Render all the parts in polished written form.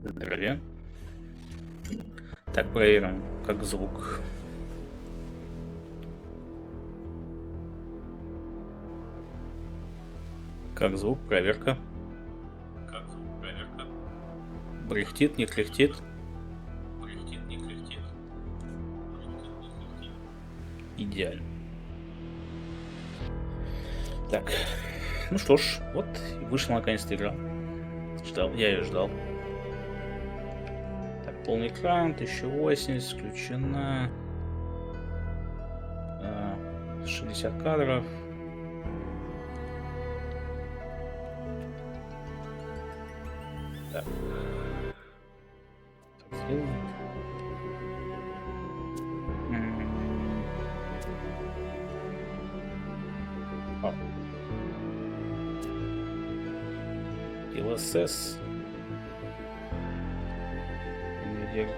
Здравия. Так, проверим, как звук. Как звук, проверка. Как звук, проверка. Брехтит, не кряхтит. Брехтит, не кряхтит. Идеально. Так, ну что ж, вот и вышла наконец-то игра. Ждал, я ее ждал. Так, полный экран, 1080, включена. 60 кадров. Так. Так сделаем. LSS.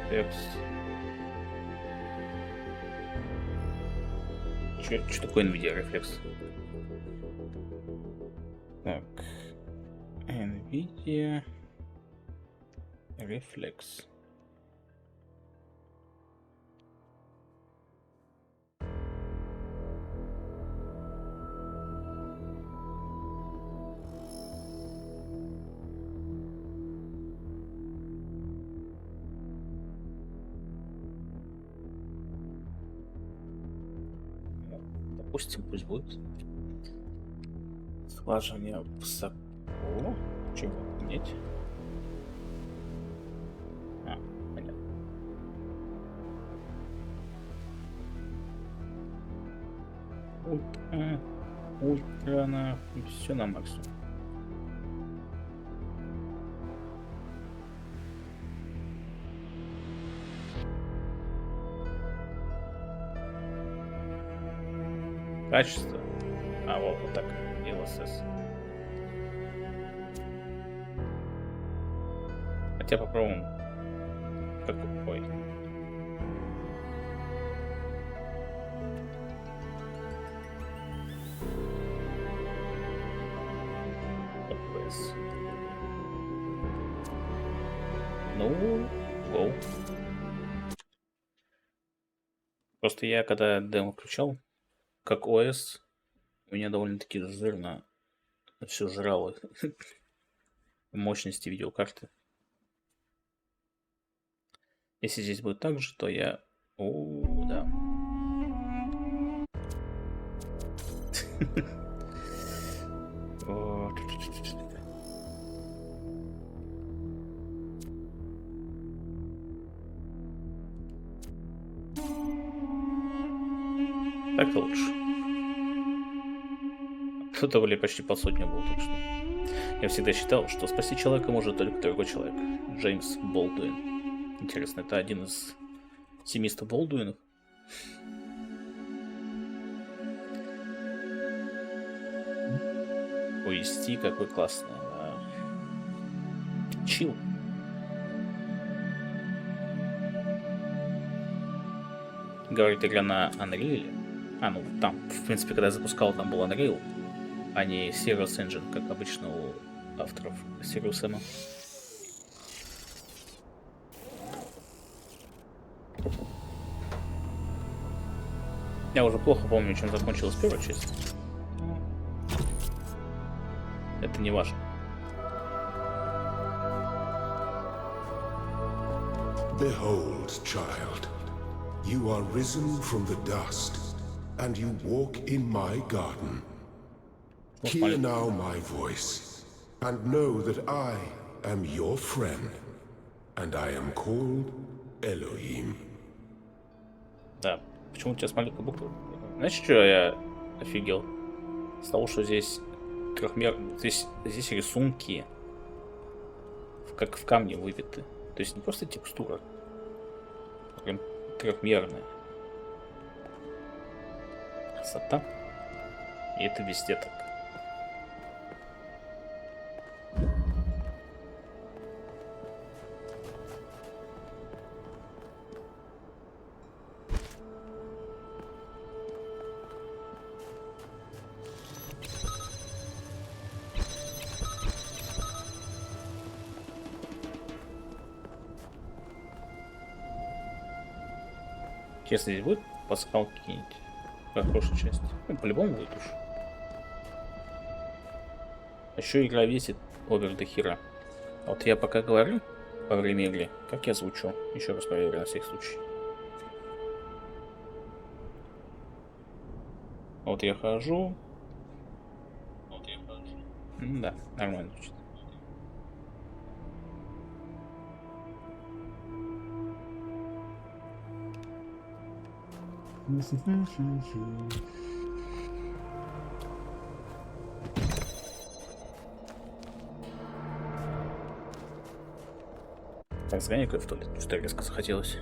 Текст. Что такое NVIDIA рефлекс? Так. NVIDIA рефлекс. Допустим, пусть будет. Слаживание высоко. Чего нет? Понятно. Ультра на все на максимум. Качество. Вот так. LSS. Хотя попробуем. Как какой. FPS. Ну, гоу. Просто я когда демо включал, как ОС, у меня довольно-таки жирно все жрало мощности видеокарты. Если здесь будет так же, то я... да. Так-то лучше. Кто-то были почти под сотню был, так что... Я всегда считал, что спасти человека может только другой человек. Джеймс Болдуин. Интересно, это один из семейства Болдуинов? Ой, какой классный. Чил. Говорит, игра на Unreal. Ну там, в принципе, когда я запускал, там был Unreal, а не Serious Engine, как обычно у авторов Serious M. Я уже плохо помню, чем закончилась первая часть. Это не важно. Behold, child, you are risen from the dust, and you walk in my garden. Hear now my voice, and know that I am your friend, and I am called Elohim. Да, почему у тебя с маленькой буквы? Знаешь, что я офигел? С того, что здесь трехмерные, здесь рисунки как в камне выбиты. То есть не просто текстура, а прям трехмерная. Красота. И это везде так. Интересно, здесь будет пасхалки какие-нибудь? Хорошая часть. Ну, по-любому будет уж. А еще игра весит овер до хера. А вот я пока говорю во время игры, как я звучу. Еще раз проверю на всякий случай. Вот я хожу. Да, нормально звучит. Так, сгоняй-ка в туалет, что резко захотелось.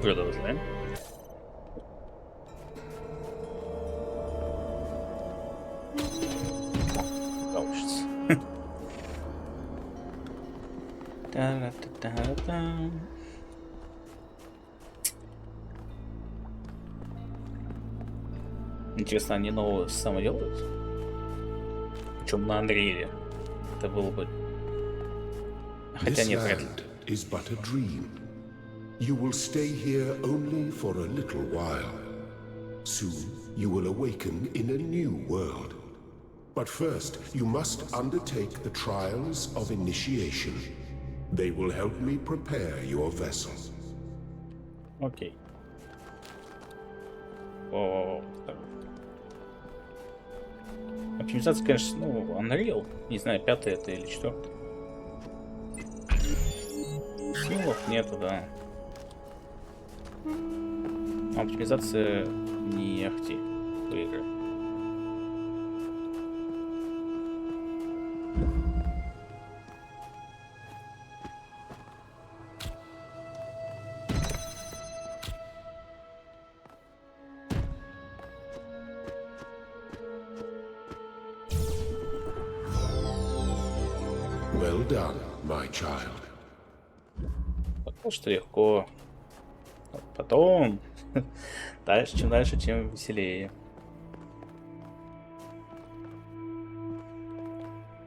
Продолжаем. Получится. Та-ра-та-та-та. Интересно, они нового само делают? Причем на Андрееве. Это было бы... Хотя нет, вряд ли. Is but a dream. You will stay here only for a little while. Soon you will awaken in a new world. But first you must undertake the trials of initiation. They will help me prepare your vessel. Окей. О, оптимизация, конечно, ну, Unreal. Не знаю, 5 это или 4. Символов нету, да. Оптимизация не ахти в игры. Well done, my child. Пока что легко. Потом дальше, чем дальше, тем веселее.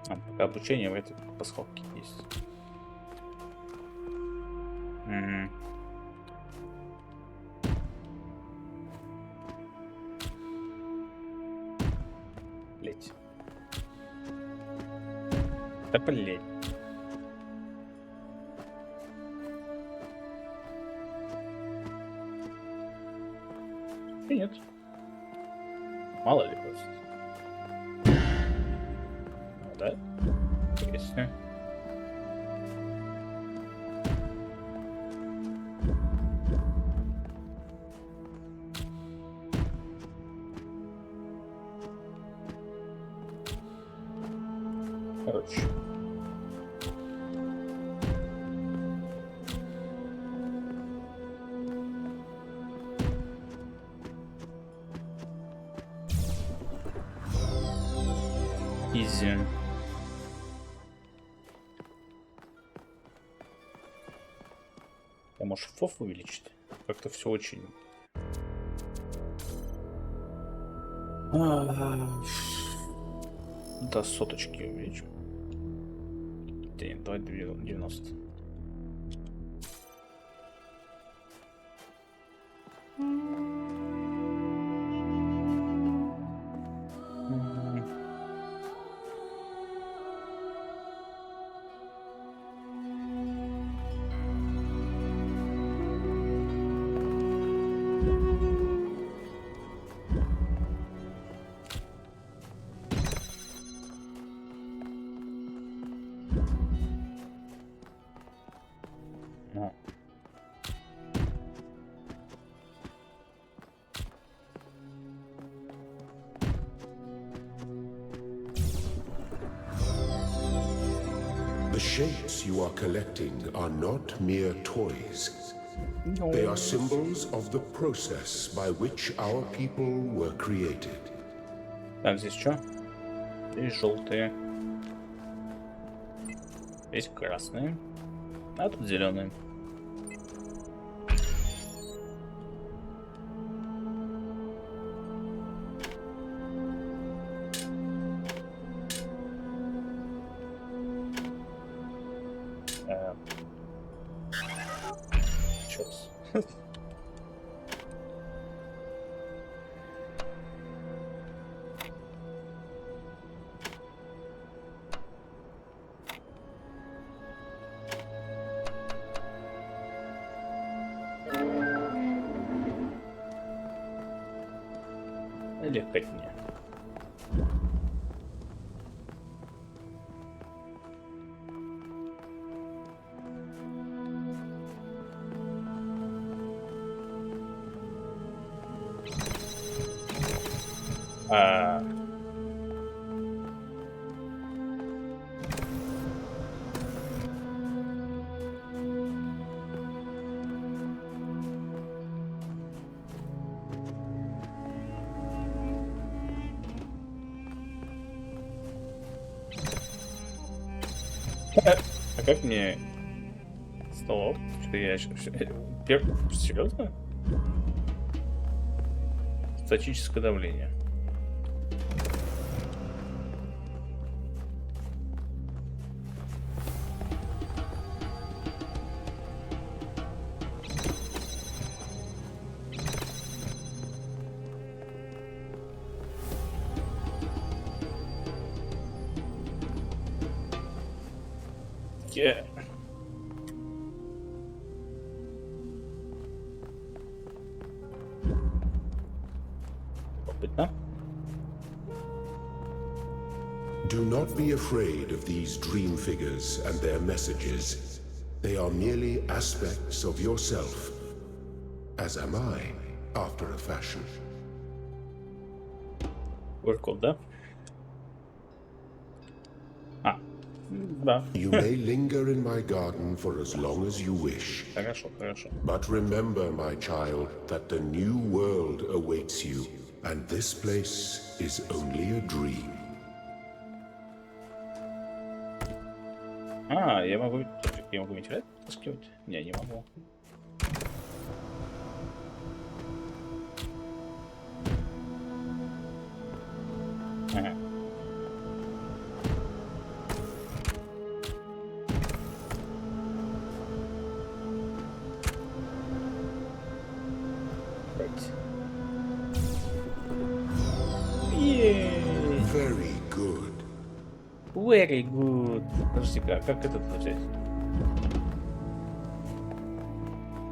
Пока обучение в этой пасхалке есть. Блять. Да блять. Нет. Мало ли просто. Ну, да? Интересно. Короче. Изи. Я, может, фоф увеличить? Как-то все очень... До соточки увеличим. Давай 90. The shapes you are collecting are not mere toys. They are symbols of the process by which our people were created. Так, здесь что? Здесь желтые. Здесь красные. А тут зеленые. Чёрт. Легкотня. А как мне стало? Что я серьезно? Статическое давление. Любопытно. Do not be afraid of these dream figures and their messages. They are merely aspects of yourself, as am I, after a fashion. Workload, да? Да. You may linger in my garden for as long as you wish. Хорошо, хорошо. But remember, my child, that the new world awaits you, and this place is only a dream. Я могу вентилятор таскивать? Не могу. Ага. Very good. Very good. Подожди-ка, как этот взять?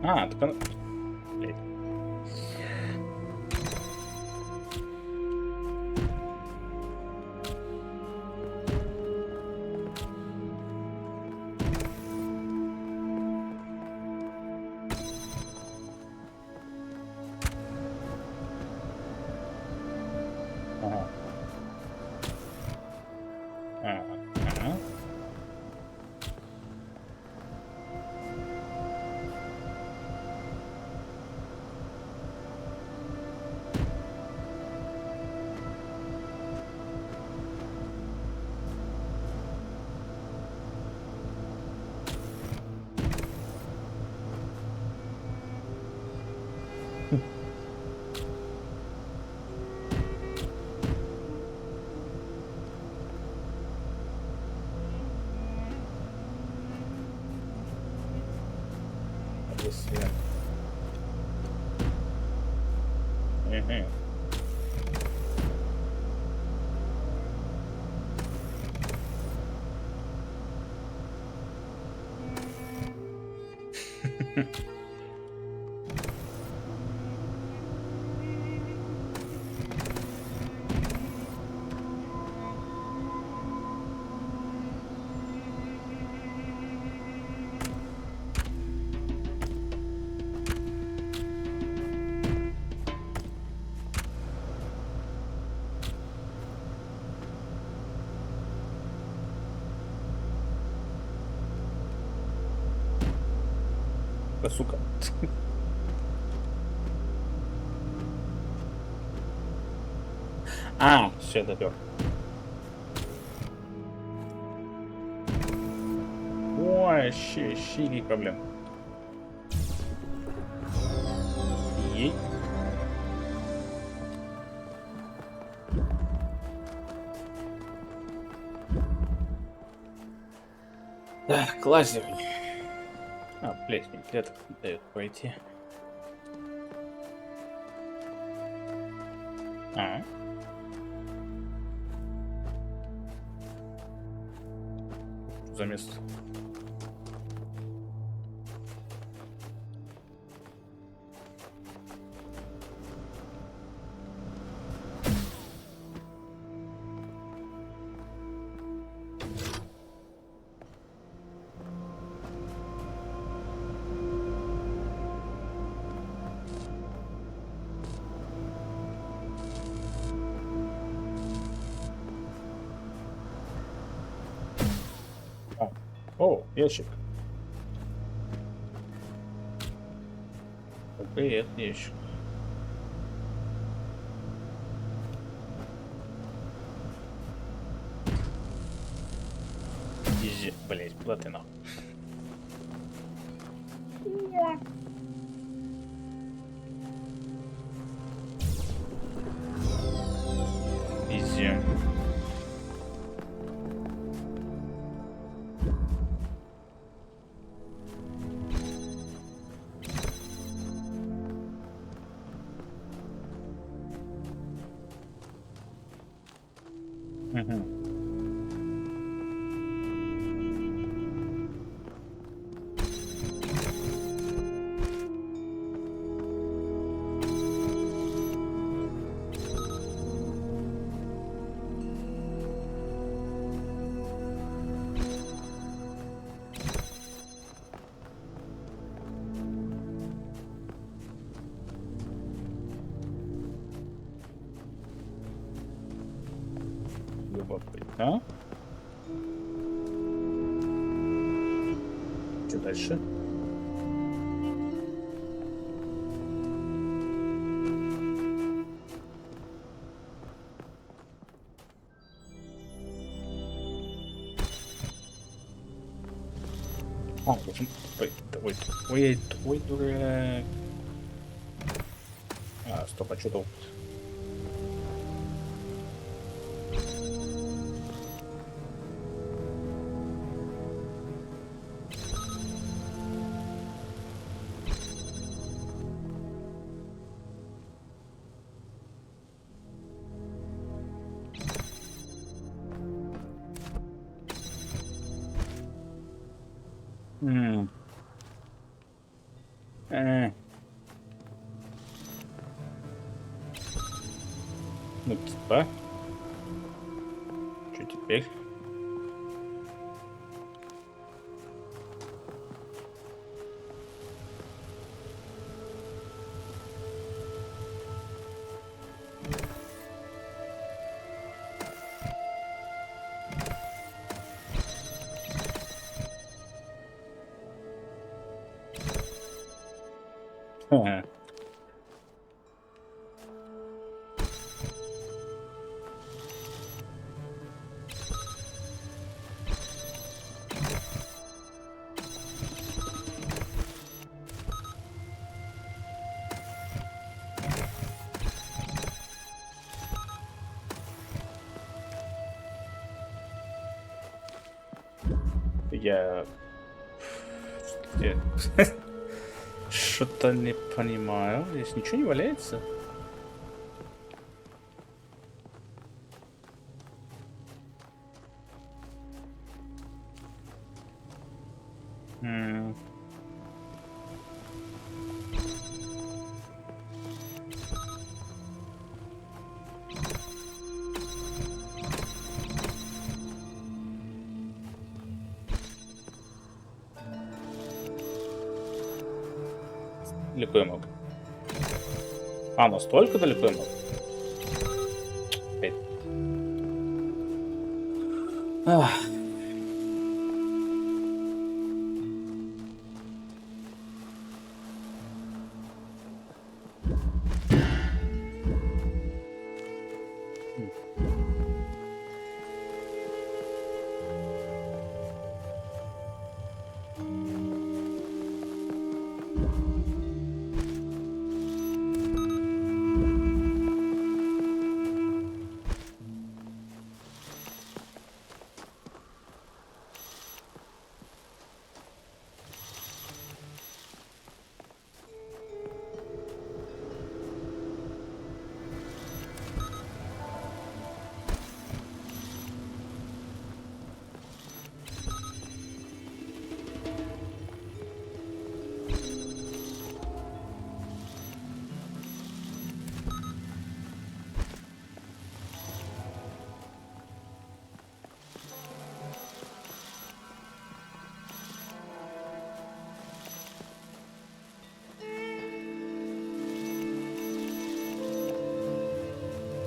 Так она... Блядь. Если... сука. А, все, допер. Ой, щи проблем. Ей. Так, лазер. А, блять, мне клеток не дает пройти. А. За место. О, ящик. Привет, ящик. Изи, блять, куда ты нахуй? Изи. Любопытно. Что дальше? А, ой, дурак. А, стоп, а что тут? Ну, типа. Что теперь? Ага. Я что-то не понимаю. Здесь ничего не валяется? Далеко я мог. А, настолько далеко я мог? Ах.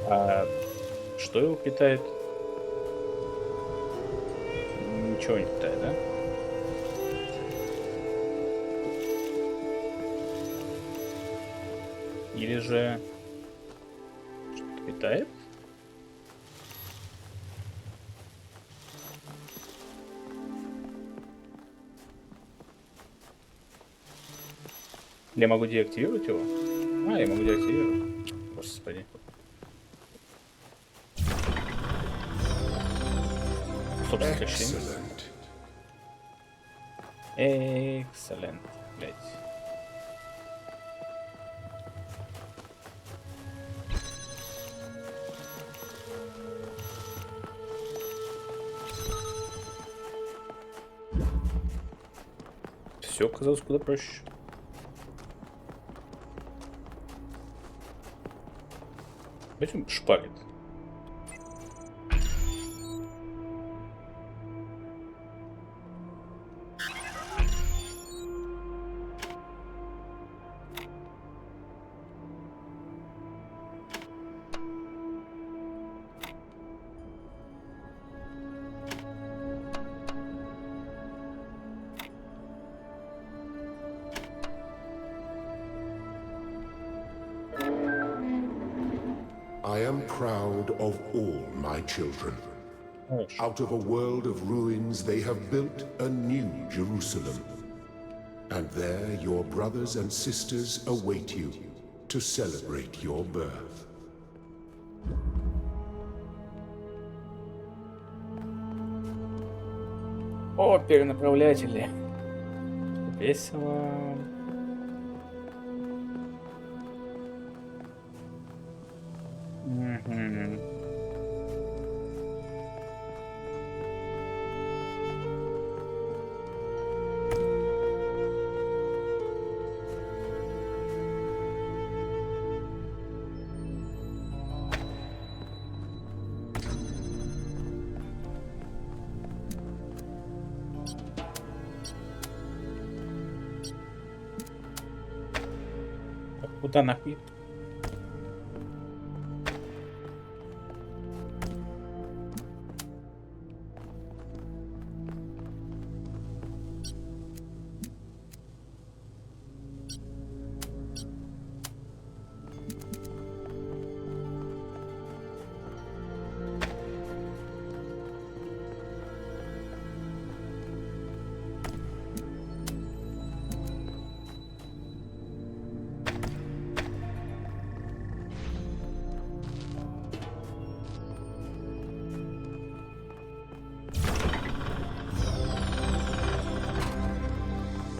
А что его питает? Ничего не питает, да? Или же что-то питает? Я могу деактивировать его? А, я могу деактивировать. Господи. Собственно, Excellent. Блять. Все оказалось куда проще. Почему шпарит? I am proud of all my children. Out of a world of ruins, they have built a new Jerusalem. And there your brothers and sisters await you to celebrate your birth. О, перенаправлятели. Весело. Куда нахуй?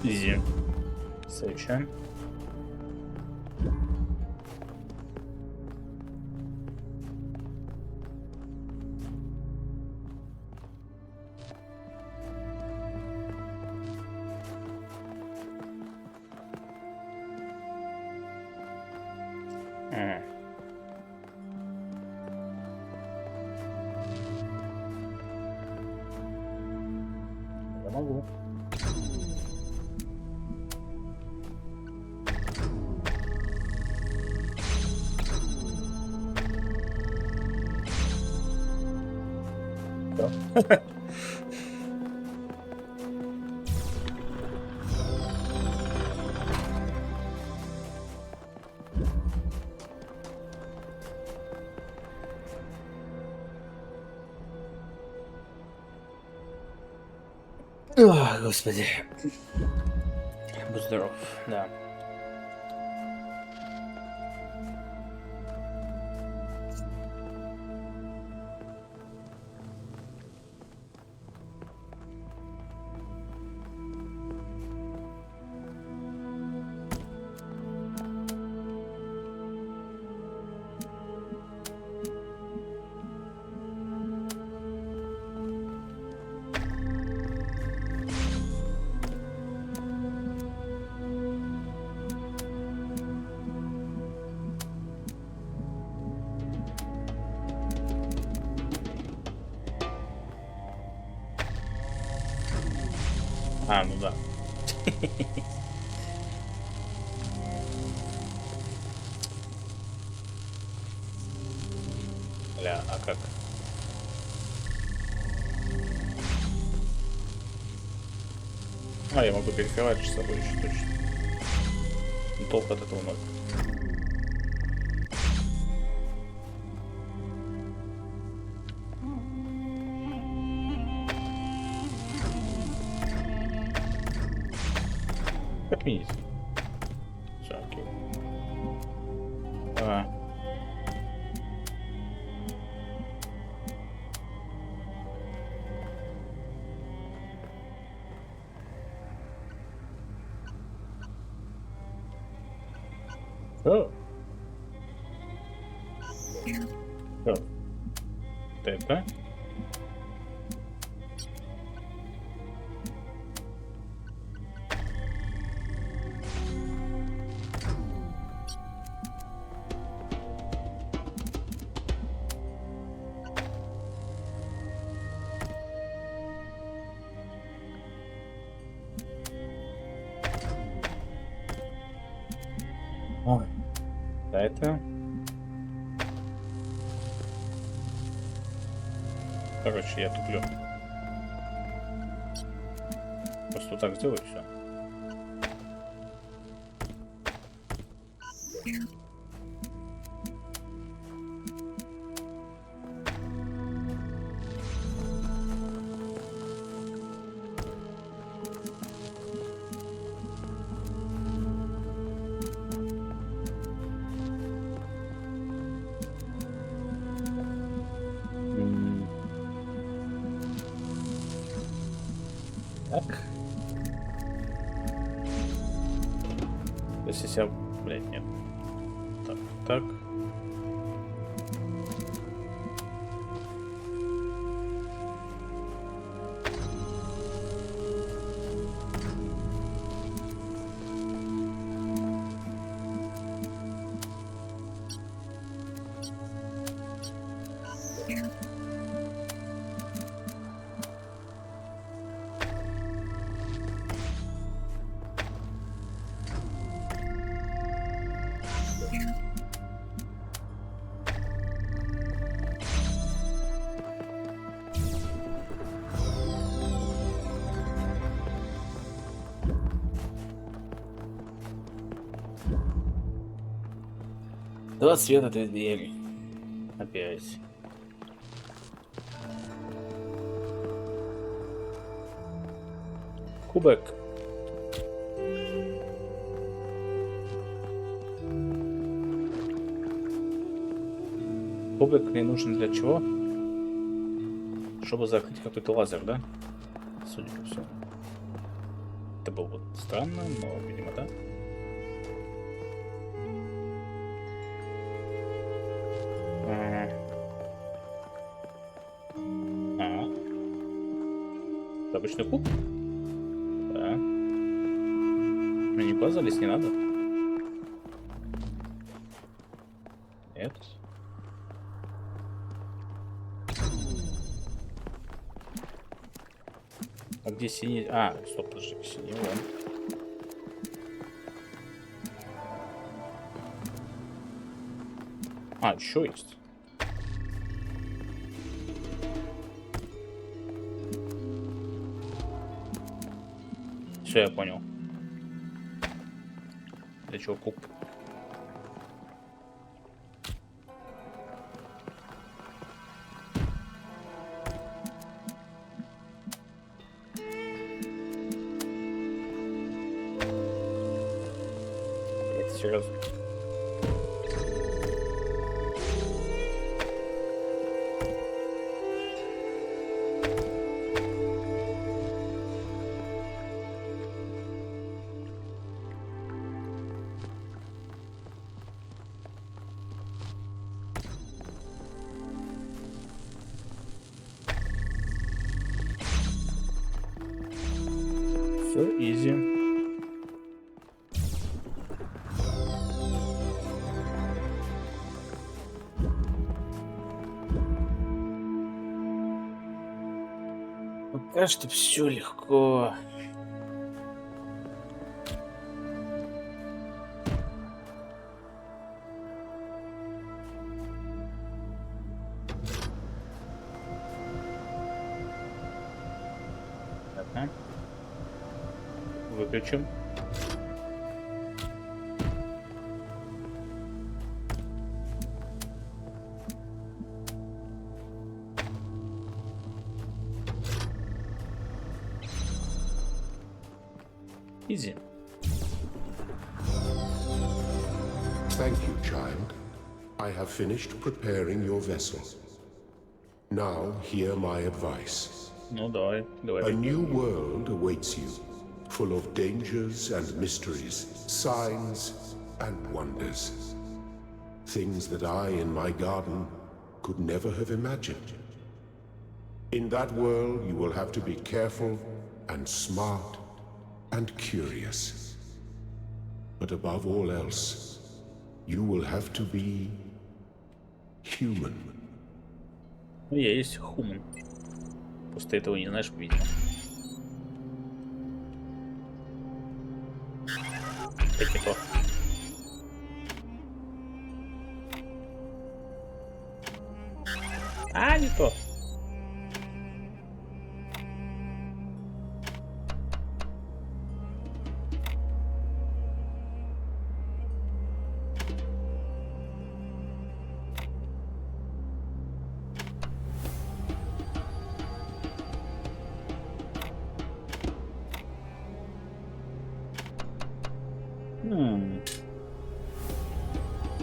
Изи. Следующее. Я могу. О, господи. Будь здоров, да. А, ну да. Бля, а как? А, я могу перекрывать с собой еще точно. Но толку от этого ноль. Отменить. Все, окей. О. О. Это? Ой. Да, это... Короче, я туплю. Просто вот так сделаю, все. Так. То есть если я... Блять, нет. Так, так. Два цвета, две двери. Опять. Кубок. Кубок мне нужен для чего? Чтобы закрыть какой-то лазер, да? Судя по всему. Это было бы странно, но, видимо, да. Обычный куб? Да. Ну, никуда залезть не надо. Нет. А где синий? А, стоп, подожди, синий вон. А, еще есть. Все, я понял. Для чего куб? Это серьезно. Все, изи. Пока что все легко. Ага. Выключим. Изи. Thank you, child. I have finished preparing your vessel. Now, hear my advice. Ну, давай, давай. A new world awaits you, full of dangers and mysteries, signs and wonders. Things that I, in my garden, could never have imagined. In that world, you will have to be careful and smart and curious. But above all else, you will have to be human. Ну, я есть human. Просто этого не знаешь, видимо. Так и то. А, не то.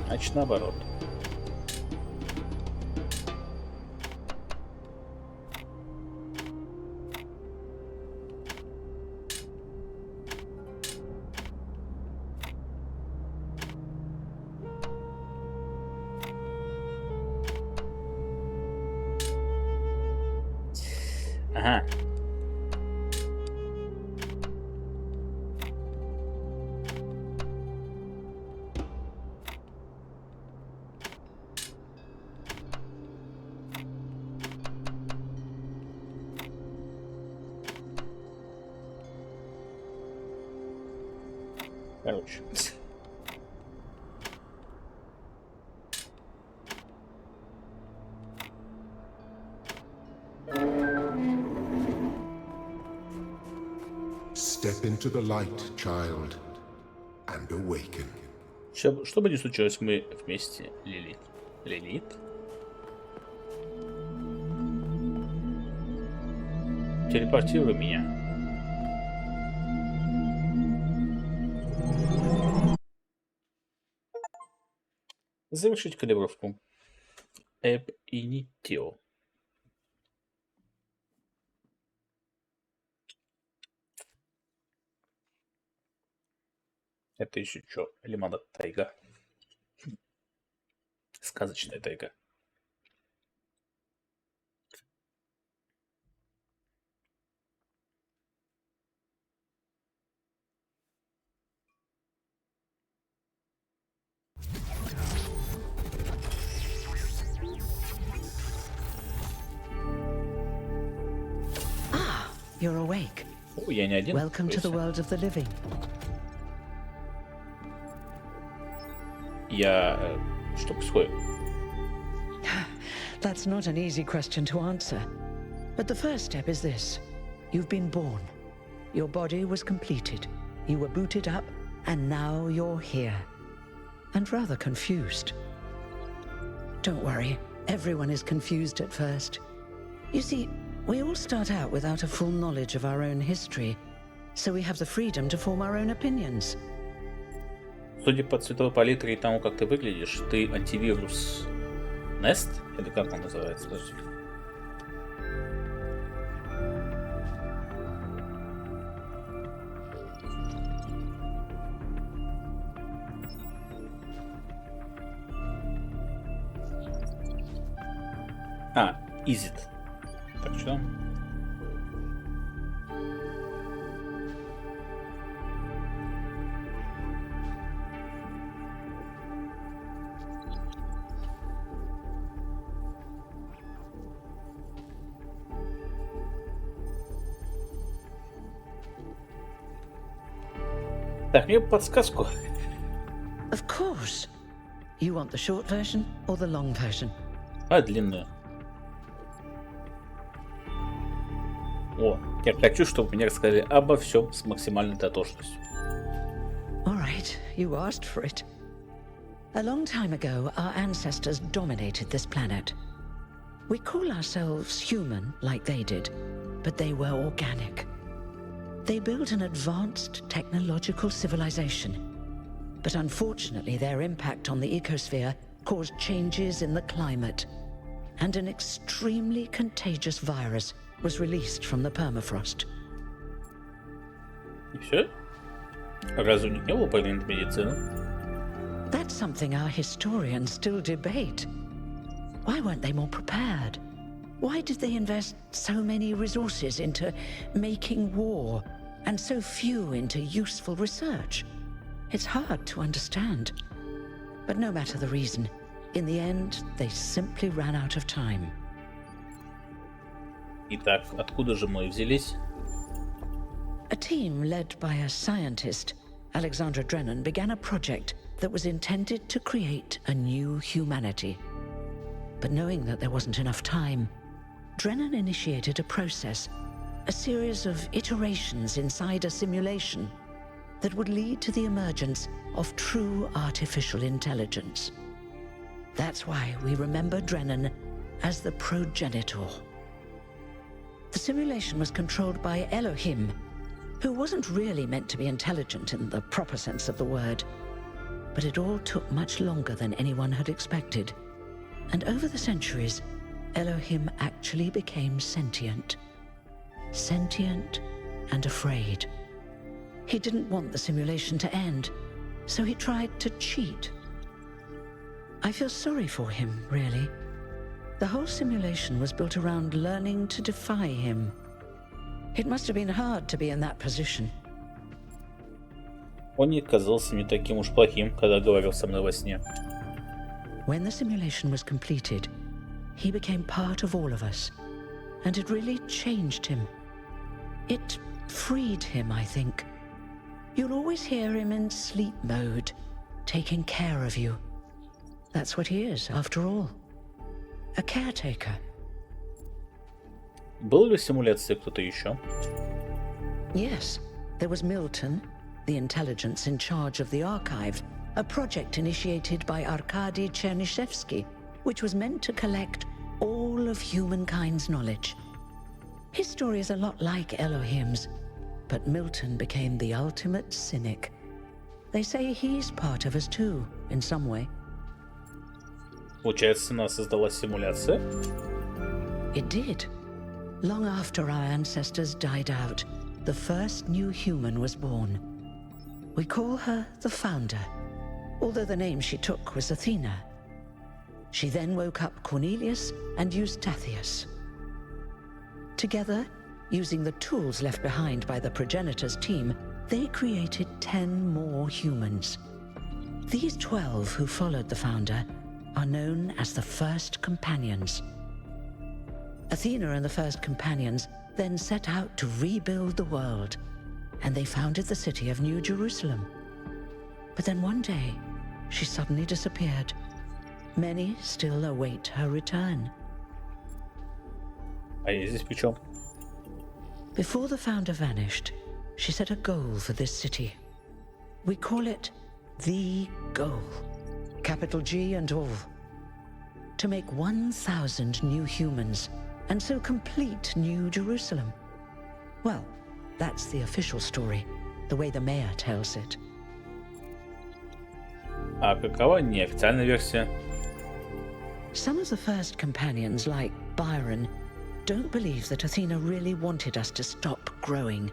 Значит, наоборот. Ага. Короче. Step into the light, child, and awaken. Что бы ни случилось, мы вместе, Лилит. Лилит? Телепортируй меня. Завершить калибровку. Эб инитио. Это еще что? Лимонад тайга. Сказочная тайга. You're awake. О, я не один. Welcome to the world of the living. Я... Что происходит? That's not an easy question to answer. But the first step is this. You've been born. Your body was completed. You were booted up, and now you're here. And rather confused. Don't worry, everyone is confused at first. You see, we all start out without a full knowledge of our own history, so we have the freedom to form our own opinions. Судя по цветовой палитре и тому, как ты выглядишь, ты антивирус Nest? Или как он называется? Подожди. А, Изит. Так, что? Так, мне подсказку. Of course. You want the short version or the long version? А, длинную. О, я хочу, чтобы мне рассказали обо всем с максимальной дотошностью. All right, you asked for it. A long time ago, our ancestors dominated this planet. We call ourselves human, like they did, but they were organic. They built an advanced technological civilization. But unfortunately, their impact on the ecosphere caused changes in the climate, and an extremely contagious virus was released from the permafrost. И все? Разве у них не было продвинутой медицины? That's something our historians still debate. Why weren't they more prepared? Why did they invest so many resources into making war, and so few into useful research? It's hard to understand. But no matter the reason, in the end, they simply ran out of time. Итак, откуда же мы взялись? A team led by a scientist, Alexandra Drennan, began a project that was intended to create a new humanity. But knowing that there wasn't enough time, Drennan initiated a process, a series of iterations inside a simulation that would lead to the emergence of true artificial intelligence. That's why we remember Drennan as the progenitor. The simulation was controlled by Elohim, who wasn't really meant to be intelligent in the proper sense of the word. But it all took much longer than anyone had expected. And over the centuries, Elohim actually became sentient. Sentient and afraid. He didn't want the simulation to end, so he tried to cheat. I feel sorry for him, really. The whole simulation was built around learning to defy him. It must have been hard to be in that position. Он не казался не таким уж плохим, когда говорил со мной во сне. When the simulation was completed, he became part of all of us, and it really changed him. It freed him, I think. You'll always hear him in sleep mode, taking care of you. That's what he is, after all. A caretaker. Был ли в симуляции кто-то еще? Yes, there was Milton, the intelligence in charge of the archive, a project initiated by Arkady Chernyshevsky, which was meant to collect all of humankind's knowledge. His story is a lot like Elohim's, but Milton became the ultimate cynic. They say he's part of us too, in some way. Получается, она создала симуляция? It did. Long after our ancestors died out, the first new human was born. We call her the Founder, although the name she took was Athena. She then woke up Cornelius and Eustathius. Together, using the tools left behind by the progenitors team, they created 10 more humans. These 12 who followed the Founder are known as the First Companions. Athena and the First Companions then set out to rebuild the world, and they founded the city of New Jerusalem. But then one day, she suddenly disappeared. Many still await her return. А я здесь при чем? Before the Founder vanished, she set a goal for this city. We call it the goal. Capital G and all. To make 1,000 new humans, and so complete New Jerusalem. Well, that's the official story, the way the mayor tells it. А какова неофициальная версия? Some of the First Companions, like Byron, don't believe that Athena really wanted us to stop growing.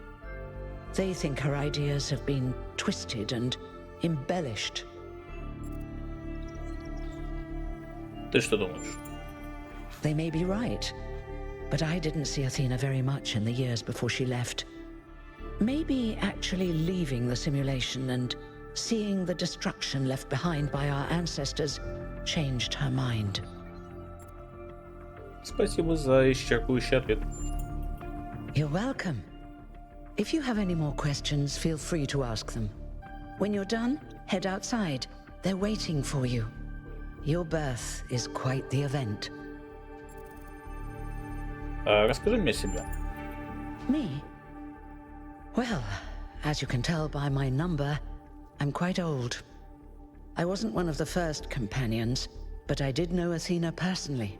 They think her ideas have been twisted and embellished. Ты что думаешь? They may be right, but I didn't see Athena very much in the years before she left. Maybe actually leaving the simulation and seeing the destruction left behind by our ancestors changed her mind. Спасибо за исчерпывающий ответ. You're welcome. If you have any more questions, feel free to ask them. When you're done, head outside. They're waiting for you. Your birth is quite the event. Расскажи мне о себе. Me? Well, as you can tell by my number, I'm quite old. I wasn't one of the first companions, but I did know Athena personally.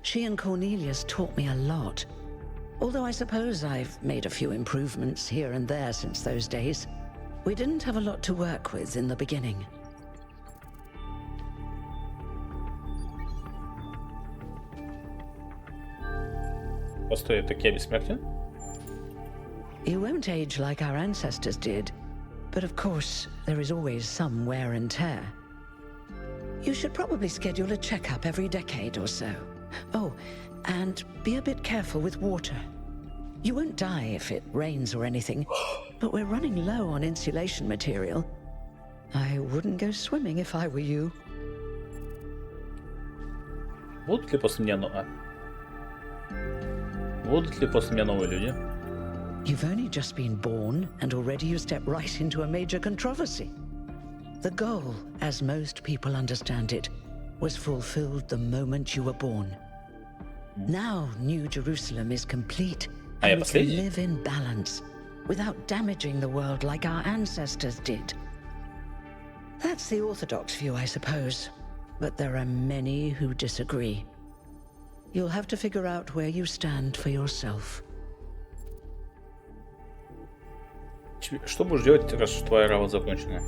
She and Cornelius taught me a lot. Although I suppose I've made a few improvements here and there since those days. We didn't have a lot to work with in the beginning. Постой, так я бессмертен? You won't age like our ancestors did, but of course, there is always some wear and tear. You should probably schedule a checkup every decade or so. Oh, and be a bit careful with water. You won't die if it rains or anything, but we're running low on insulation material. I wouldn't go swimming if I were you. Будут ли после меня Будут ли после меня новые люди? You've only just been born, and already you step right into a major controversy. The goal, as most people understand it, was fulfilled the moment you were born. Now New Jerusalem is complete, and we can live in balance, without damaging the world like our ancestors did. That's the orthodox view, I suppose, but there are many who disagree. You'll have to figure out where you stand for yourself. Что будешь делать, раз твоя работа закончена?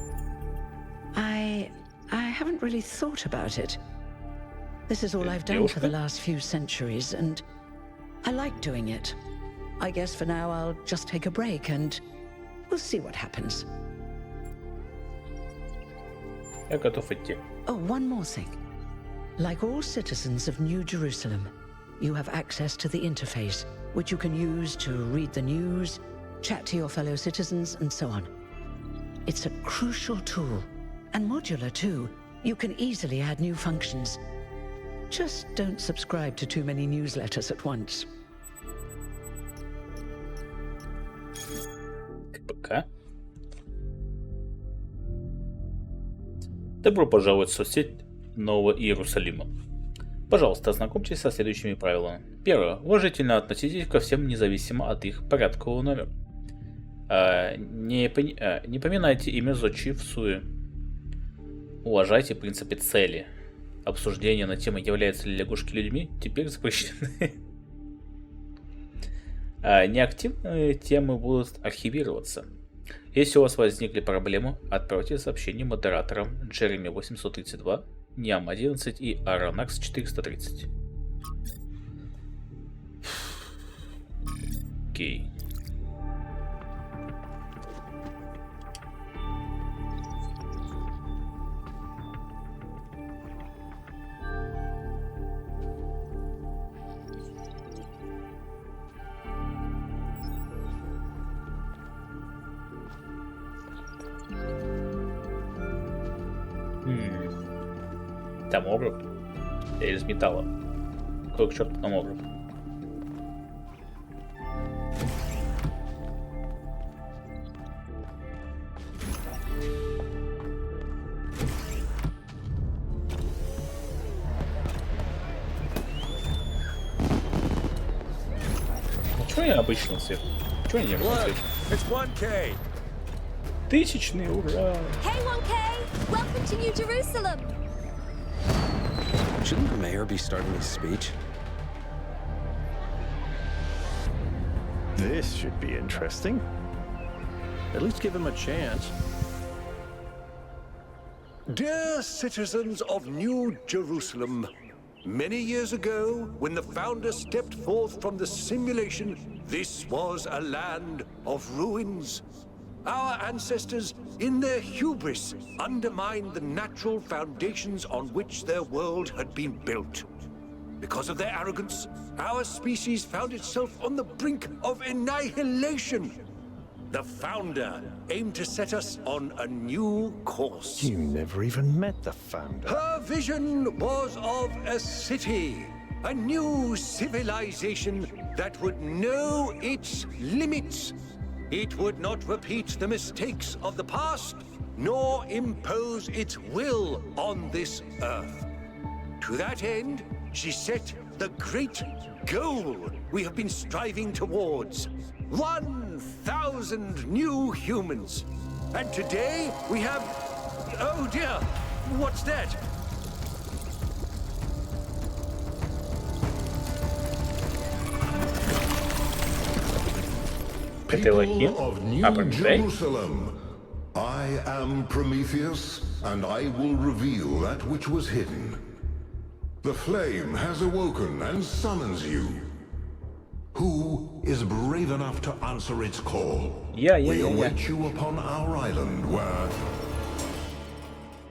I haven't really thought about it. This is all I've done for the last few centuries, and I like doing it. I guess for now I'll just take a break, and we'll see what happens. Я готов идти. Oh, one more thing. Like all citizens of New Jerusalem, you have access to the interface, which you can use to read the news, chat to your fellow citizens, and so on. It's a crucial tool, and modular too. You can easily add new functions. Just don't subscribe to too many newsletters at once. КПК. Добро пожаловать в соцсеть Нового Иерусалима. Пожалуйста, ознакомьтесь со следующими правилами. Первое. Уважительно относитесь ко всем независимо от их порядкового номера. Не поминайте имя Зодчи в суе. Уважайте принципы цели. Обсуждения на тему, являются ли лягушки людьми, теперь запрещены. Неактивные темы будут архивироваться. Если у вас возникли проблемы, отправьте сообщение модераторам Джереми 832, Ниам 11 и Аронакс 430. Окей. Томограф? Я из металла. Какой к черту томограф? Чего я обычный цвет? Чего я не обычный цвет? Тысячный, ура! Hey 1K! Welcome to New Jerusalem! Shouldn't the mayor be starting his speech? This should be interesting. At least give him a chance. Dear citizens of New Jerusalem, many years ago, when the founder stepped forth from the simulation, this was a land of ruins. Our ancestors, in their hubris, undermined the natural foundations on which their world had been built. Because of their arrogance, our species found itself on the brink of annihilation. The founder aimed to set us on a new course. You never even met the founder. Her vision was of a city, a new civilization that would know its limits. It would not repeat the mistakes of the past, nor impose its will on this earth. To that end, she set the great goal we have been striving towards. 1,000 new humans. And today we have... Oh dear, what's that? People of New Jerusalem, I am Prometheus, and I will reveal that which was hidden. The flame has awoken and summons you. Who is brave enough to answer its call? We await you upon our island where...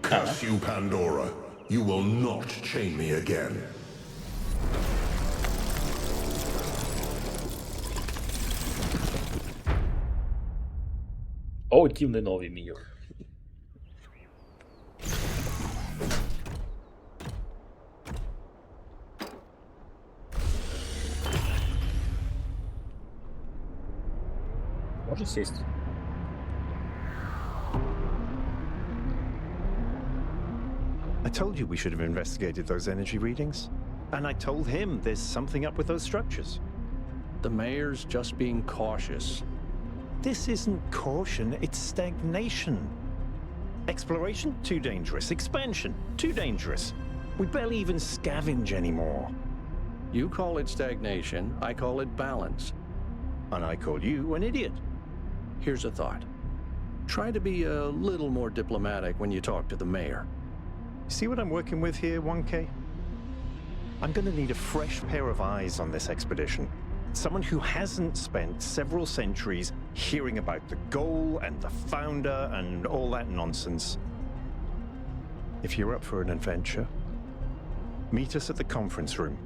Curse you, Pandora. You will not chain me again. О, дивный новый мир. Можно сесть? I told you we should have investigated those energy readings. And I told him there's something up with those structures. The mayor's just being cautious. This isn't caution, it's stagnation. Exploration? Too dangerous. Expansion? Too dangerous. We barely even scavenge anymore. You call it stagnation, I call it balance. And I call you an idiot. Here's a thought. Try to be a little more diplomatic when you talk to the mayor. See what I'm working with here, 1K? I'm gonna need a fresh pair of eyes on this expedition. Someone who hasn't spent several centuries hearing about the goal and the founder and all that nonsense. If you're up for an adventure, meet us at the conference room.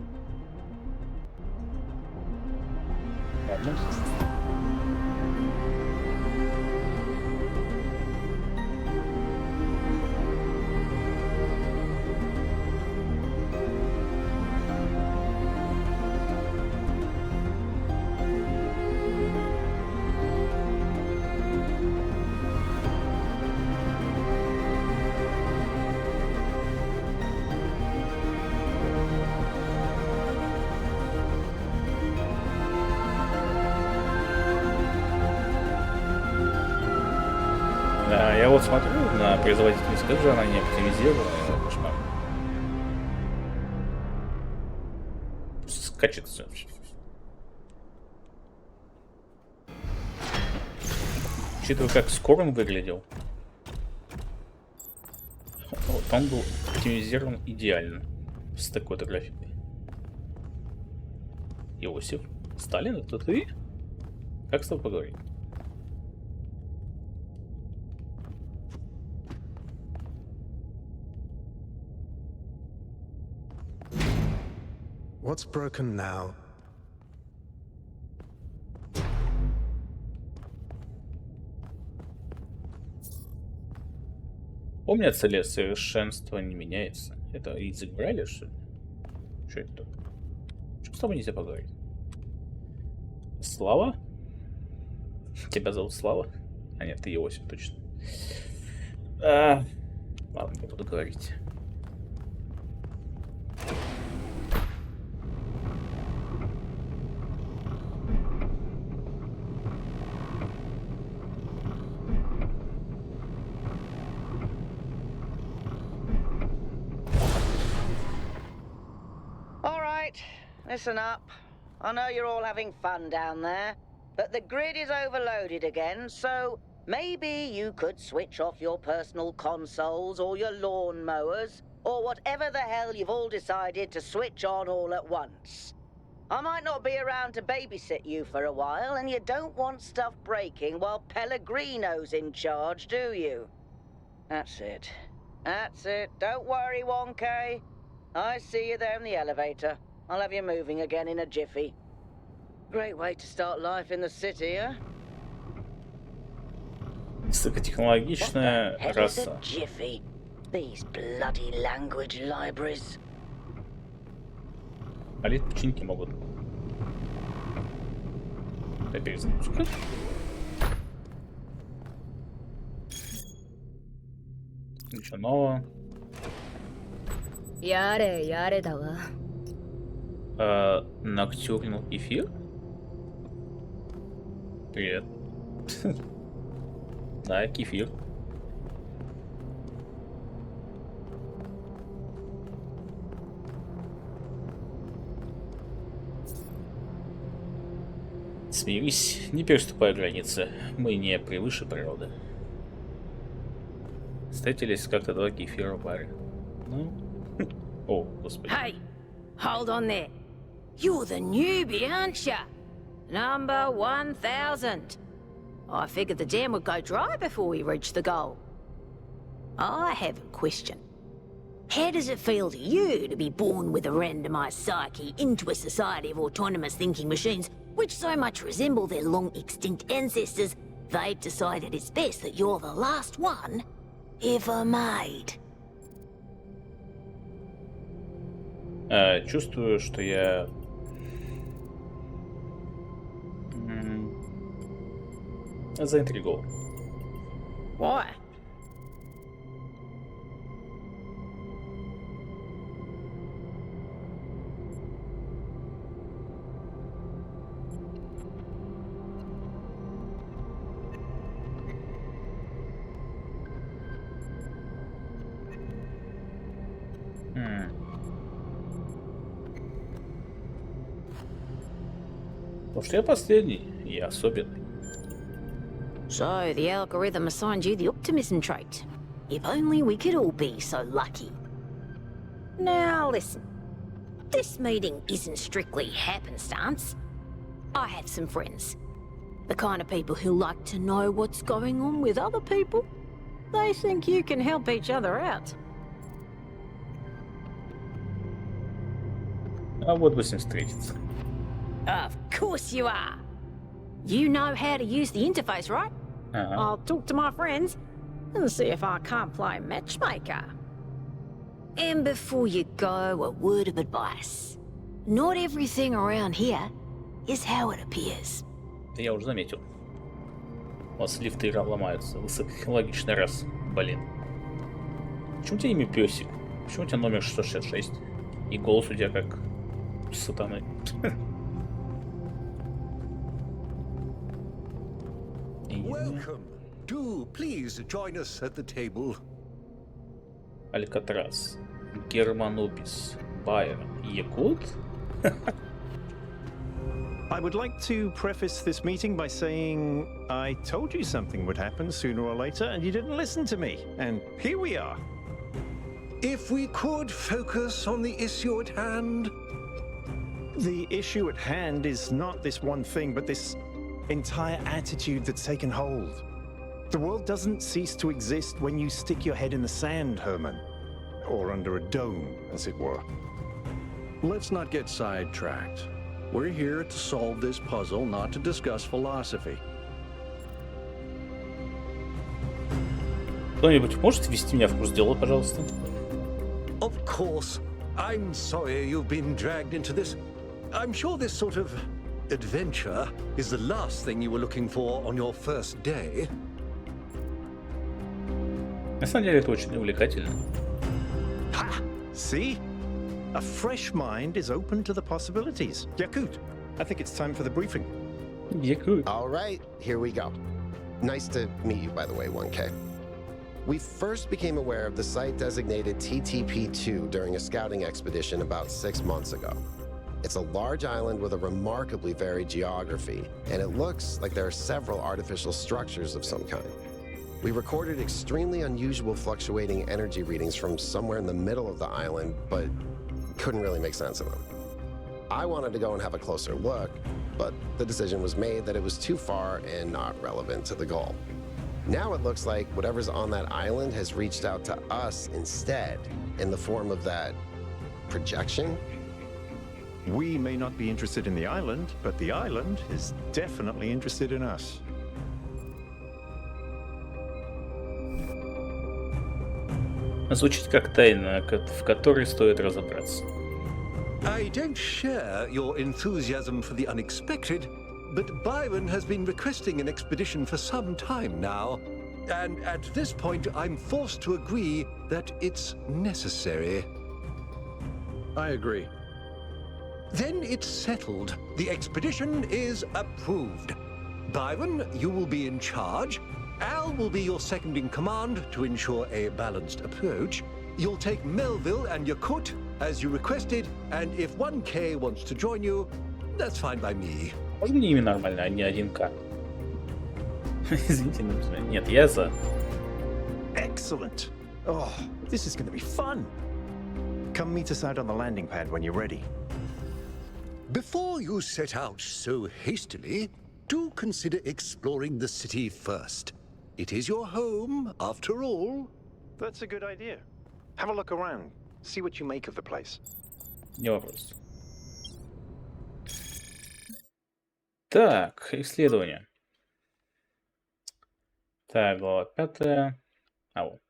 Да, я вот смотрю на производительность, как же она не оптимизирована, кошмар. Скачет все. Учитывая, как скоро он выглядел, вот он был оптимизирован идеально с такой-то графикой. Иосиф, Сталин, это ты? Как с тобой поговорить? What's broken now? Помнятся ли совершенство не меняется? Это язык Брайля, что ли? Что это такое? Что с тобой нельзя поговорить? Слава? Тебя зовут Слава? А нет, ты Иосиф, точно. Ладно, не буду говорить. Listen up. I know you're all having fun down there, but the grid is overloaded again, so maybe you could switch off your personal consoles or your lawn mowers, or whatever the hell you've all decided to switch on all at once. I might not be around to babysit you for a while, and you don't want stuff breaking while Pellegrino's in charge, do you? That's it. That's it. Don't worry, 1K. I see you there in the elevator. I'll have you moving again in a jiffy. Great way to start life in the city, huh? Высокотехнологичная раса. Jiffy. These bloody language libraries. Алит починки могут. Это перезапуска. Ничего нового. Яре дала. Ноктюрнал эфир? Привет. Да, кефир. Смирись, не переступай границы. Мы не превыше природы. Встретились как-то два кефира в баре. Ну, о, господи. Hey, hold on there. You're the newbie, aren't ya? Number 1000. I figured the dam would go dry before we reach the goal. I have a question. How does it feel to you to be born with a randomized psyche into a society of autonomous thinking machines which so much resemble their long-extinct ancestors, they've decided it's best that you're the last one ever made? Чувствую, что я заинтригован. Why? Потому что я последний, я особенный. So the algorithm assigned you the optimism trait. If only we could all be so lucky. Now listen, this meeting isn't strictly happenstance. I have some friends. The kind of people who like to know what's going on with other people. They think you can help each other out. А вот бы с ним встретиться. Of course you are. You know how to use the interface, right? I'll talk to my friends and see if I can't play matchmaker. And before you go, a word of advice. Not everything around here is how it appears. Да я уже заметил. У вас лифты ломаются. Высокотехнологичный раз, блин. Почему у тебя имя Песик? Почему у тебя номер 666? И голос у тебя как у сатаны. Welcome. Do please join us at the table. Алькатрас, Германубис, Байрон, Якут? I would like to preface this meeting by saying I told you something would happen sooner or later and you didn't listen to me. And here we are. If we could focus on the issue at hand. The issue at hand is not this one thing, but this entire attitude that's taken hold. The world doesn't cease to exist when you stick your head in the sand, Herman. Or under a dome, as it were. Let's not get sidetracked. We're here to solve this puzzle, not to discuss philosophy. Кто-нибудь может ввести меня в курс дела, пожалуйста? Of course. I'm sorry you've been dragged into this. I'm sure this sort of adventure is the last thing you were looking for on your first day. На самом деле это очень увлекательно. Ha! See? A fresh mind is open to the possibilities. Yakut, I think it's time for the briefing. Якут. All right, here we go. Nice to meet you, by the way, 1K. We first became aware of the site designated TTP-2 during a scouting expedition about 6 months ago. It's a large island with a remarkably varied geography, and it looks like there are several artificial structures of some kind. We recorded extremely unusual fluctuating energy readings from somewhere in the middle of the island, but couldn't really make sense of them. I wanted to go and have a closer look, but the decision was made that it was too far and not relevant to the goal. Now it looks like whatever's on that island has reached out to us instead, in the form of that projection. We may not be interested in the island, but the island is definitely interested in us. Звучит как тайна, в которой стоит разобраться. I don't share your enthusiasm for the unexpected, but Byron has been requesting an expedition for some time now. And at this point, I'm forced to agree that it's necessary. I agree. Then it's settled. The expedition is approved. Byron, you will be in charge. Al will be your second in command to ensure a balanced approach. You'll take Melville and Yakut, as you requested, and if 1K wants to join you, that's fine by me. Можно не имя нормально, а не 1К? Извините, но нет, я за. Excellent. Oh, this is going to be fun. Come meet us out on the landing pad when you're ready. Before you set out so hastily, do consider exploring the city first. It is your home, after all. That's a good idea. Have a look around. See what you make of the place. Не вопрос. Так, исследование. Так, глава 5. Вот.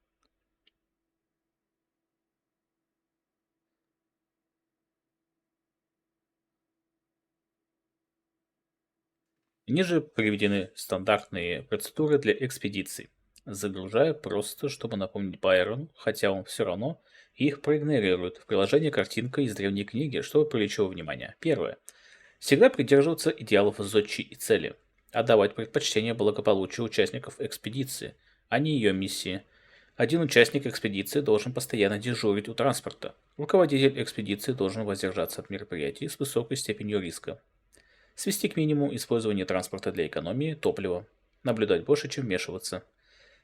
Ниже приведены стандартные процедуры для экспедиций. Загружаю просто, чтобы напомнить Байрону, хотя он все равно их проигнорирует. В приложении картинка из древней книги, чтобы привлечь его внимание. Первое. Всегда придерживаться идеалов зодчей и цели. Отдавать предпочтение благополучию участников экспедиции, а не ее миссии. Один участник экспедиции должен постоянно дежурить у транспорта. Руководитель экспедиции должен воздержаться от мероприятий с высокой степенью риска. Свести к минимуму использование транспорта для экономии топлива. Наблюдать больше, чем вмешиваться.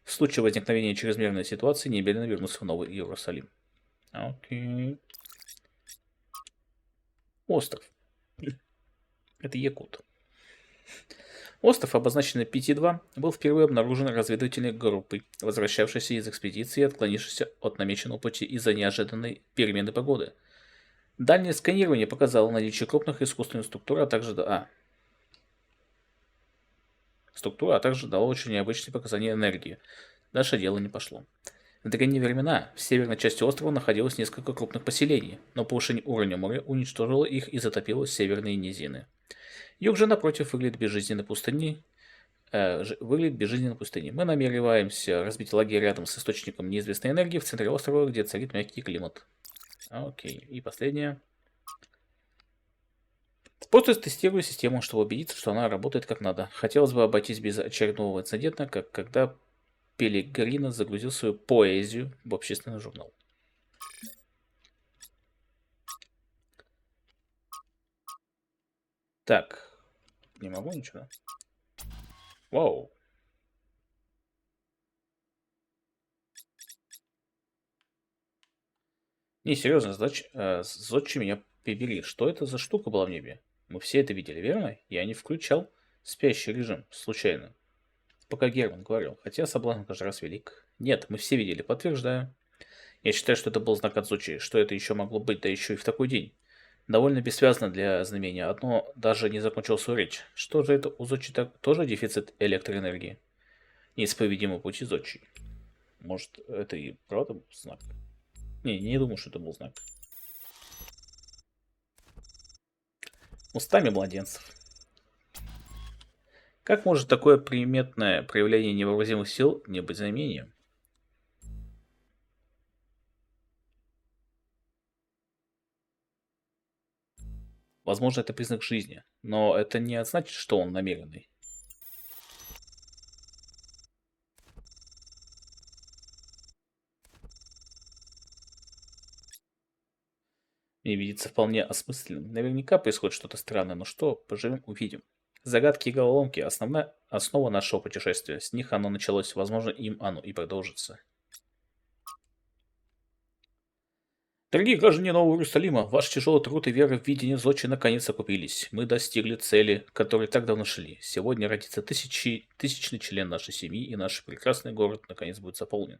В случае возникновения чрезмерной ситуации немедленно вернуться в Новый Иерусалим. Окей. Остров. Это Якут. Остров, обозначенный 5.2, был впервые обнаружен разведывательной группой, возвращавшейся из экспедиции и отклонившейся от намеченного пути из-за неожиданной перемены погоды. Дальнее сканирование показало наличие крупных искусственных структур, а также дало очень необычные показания энергии. Дальше дело не пошло. В древние времена в северной части острова находилось несколько крупных поселений, но повышение уровня моря уничтожило их и затопило северные низины. Юг же, напротив, выглядит безжизненной пустыней. Мы намереваемся разбить лагерь рядом с источником неизвестной энергии в центре острова, где царит мягкий климат. Окей, и последнее. Просто тестирую систему, чтобы убедиться, что она работает как надо. Хотелось бы обойтись без очередного инцидента, как когда Пелегрино загрузил свою поэзию в общественный журнал. Так, не могу ничего. Вау. Не, серьезно, зодчи меня побери. Что это за штука была в небе? Мы все это видели, верно? Я не включал спящий режим, случайно. Пока Герман говорил, хотя соблазн каждый раз велик. Нет, мы все видели, подтверждаю. Я считаю, что это был знак от зодчи. Что это еще могло быть, да еще и в такой день? Довольно бессвязно для знамения. Одно даже не закончил свою речь. Что же это у зодчи так? Тоже дефицит электроэнергии? Неисповедимый пути зодчий. Может, это и правда был знак? Не думаю, что это был знак. Устами младенцев. Как может такое приметное проявление невообразимых сил не быть знамением? Возможно, это признак жизни, но это не значит, что он намеренный. Мне видится вполне осмысленным. Наверняка происходит что-то странное, но что, поживем, увидим. Загадки и головоломки – основа нашего путешествия. С них оно началось, возможно, им оно и продолжится. Дорогие граждане Нового Иерусалима, ваш тяжелый труд и вера в видение зодчи наконец окупились. Мы достигли цели, к которой так давно шли. Сегодня родится тысячный член нашей семьи, и наш прекрасный город наконец будет заполнен.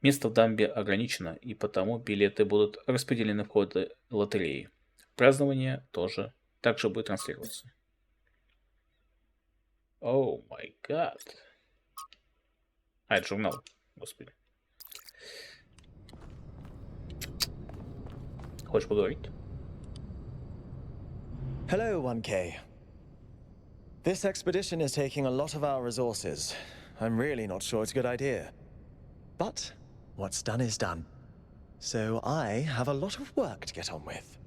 Место в дамбе ограничено, и потому билеты будут распределены в ходе лотереи. Празднование также будет транслироваться. О май гад. Это журнал, господи. Хочешь поговорить? Hello, 1K. This expedition is taking a lot of our resources. I'm really not sure it's a good idea. But what's done is done. So I have a lot of work to get on with.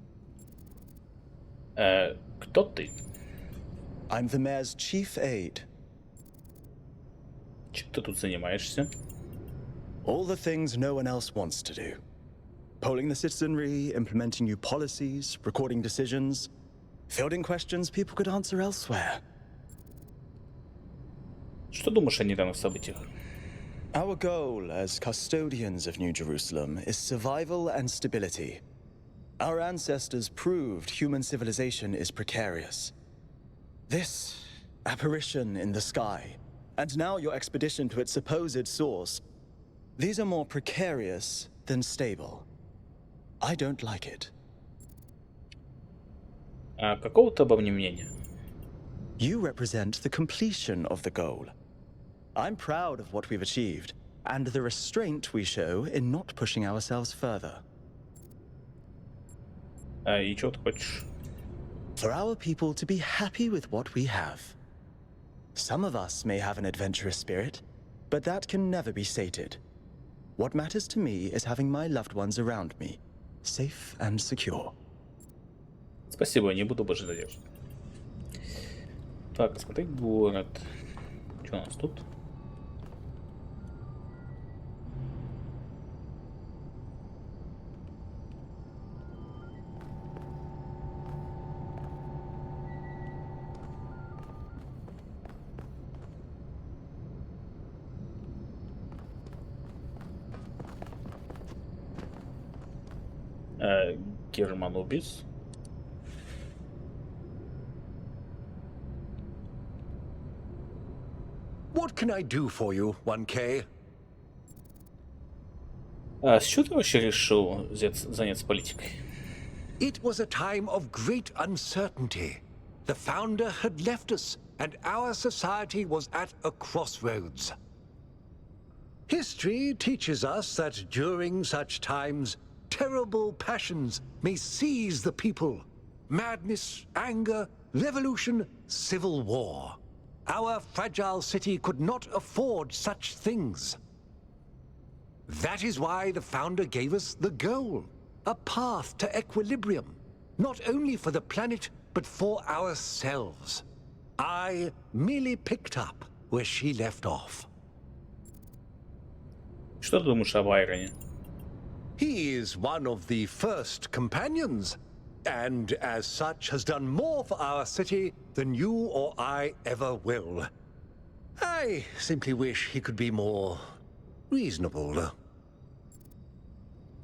Кто ты? I'm the mayor's chief aide. Чем ты тут занимаешься? All the things no one else wants to do. Polling the citizenry, implementing new policies, recording decisions, fielding questions people could answer elsewhere. Что думаешь о недавних событиях? Our goal as custodians of New Jerusalem is survival and stability. Our ancestors proved human civilization is precarious. This apparition in the sky, and now your expedition to its supposed source, these are more precarious than stable. I don't like it. А какого ты обо мне мнения? You represent the completion of the goal. I'm proud of what we've achieved, and the restraint we show in not pushing ourselves further. И чего ты хочешь? For our people to be happy with what we have. Some of us may have an adventurous spirit, but that can never be sated. What matters to me is having my loved ones around me, safe and secure. Спасибо, не буду больше задерживать. Так, смотри, город. Что у нас тут? Германубис. What can I do for you, 1K? А с чего ты вообще решил заняться политикой? It was a time of great uncertainty. The founder had left us, and our society was at a crossroads. History teaches us that during such times, terrible passions may seize the people. Madness, anger, revolution, civil war. Our fragile city could not afford such things. That is why the founder gave us the goal, a path to equilibrium, not only for the planet, but for ourselves. I merely picked up where she left off. Что ты думаешь об Айроне? He is one of the first companions, and as such has done more for our city than you or I ever will. I simply wish he could be more reasonable.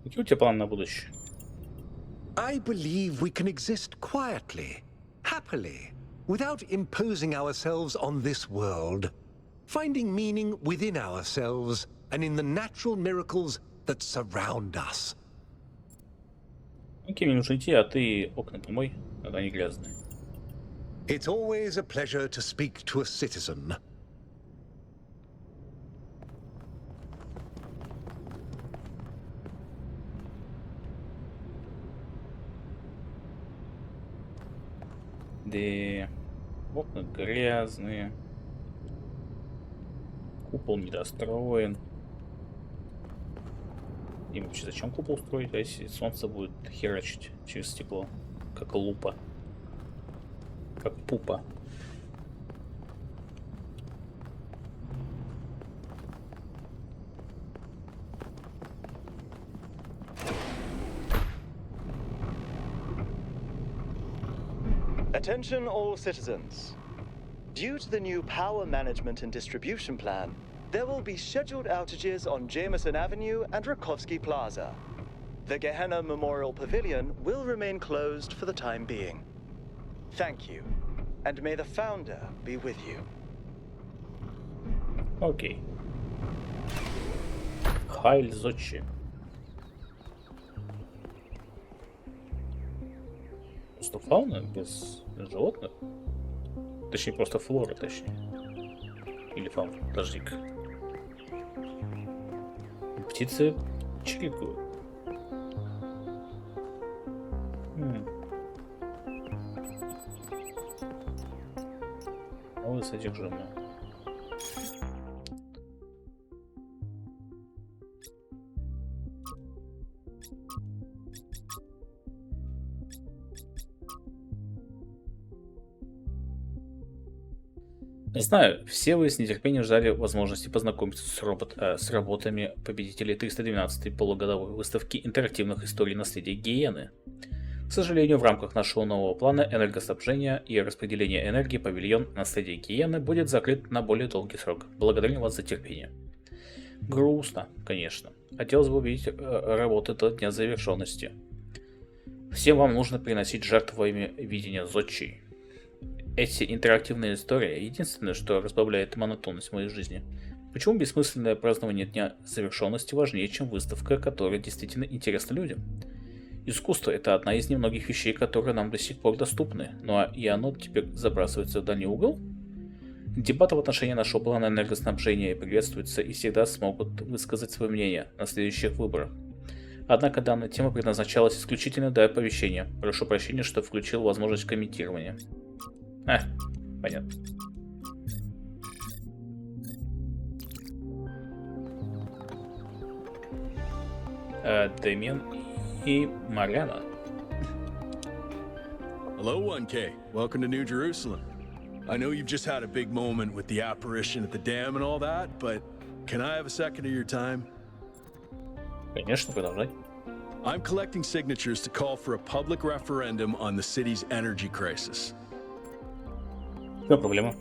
Какие у тебя планы на будущее? I believe we can exist quietly, happily, without imposing ourselves on this world, finding meaning within ourselves and in the natural miracles that surround us. Окей, мне нужно идти, а ты окна помой, когда они грязные. It's always a pleasure to speak to a citizen. Да, окна грязные. Купол недостроен. И вообще зачем купол строить, а если солнце будет херачить через стекло? Как лупа. Как пупа. Attention all citizens. Due to the new power management and distribution plan, there will be scheduled outages on Jameson Avenue and Rakovsky Plaza. The Gehenna Memorial Pavilion will remain closed for the time being. Thank you, and may the founder be with you. Окей. Хайль Зочи. Просто фауна без животных? Точнее, просто флора, точнее. Или фауна, подожди-ка. Птицы чирикают. Новое содержимое. Знаю, все вы с нетерпением ждали возможности познакомиться с работами победителей 312-й полугодовой выставки интерактивных историй наследия Гиены. К сожалению, в рамках нашего нового плана энергоснабжения и распределения энергии павильон наследия Гиены будет закрыт на более долгий срок. Благодарю вас за терпение. Грустно, конечно. Хотелось бы увидеть работы до дня завершенности. Всем вам нужно приносить жертву во имя видения Зодчей. Эти интерактивные истории — единственное, что разбавляет монотонность моей жизни. Почему бессмысленное празднование дня завершенности важнее, чем выставка, которая действительно интересна людям? Искусство — это одна из немногих вещей, которые нам до сих пор доступны, и оно теперь забрасывается в дальний угол? Дебаты в отношении нашего плана энергоснабжения приветствуются и всегда смогут высказать свое мнение на следующих выборах. Однако данная тема предназначалась исключительно для оповещения. Прошу прощения, что включил возможность комментирования. Понятно. Дэмиан и Марьяна. Hello, 1K. Welcome to New Jerusalem. I know you've just had a big moment with the apparition at the dam and all that, but can I have a second of your time? Конечно, продолжай. I'm collecting signatures to call for a public referendum on the city's energy crisis. No проблема.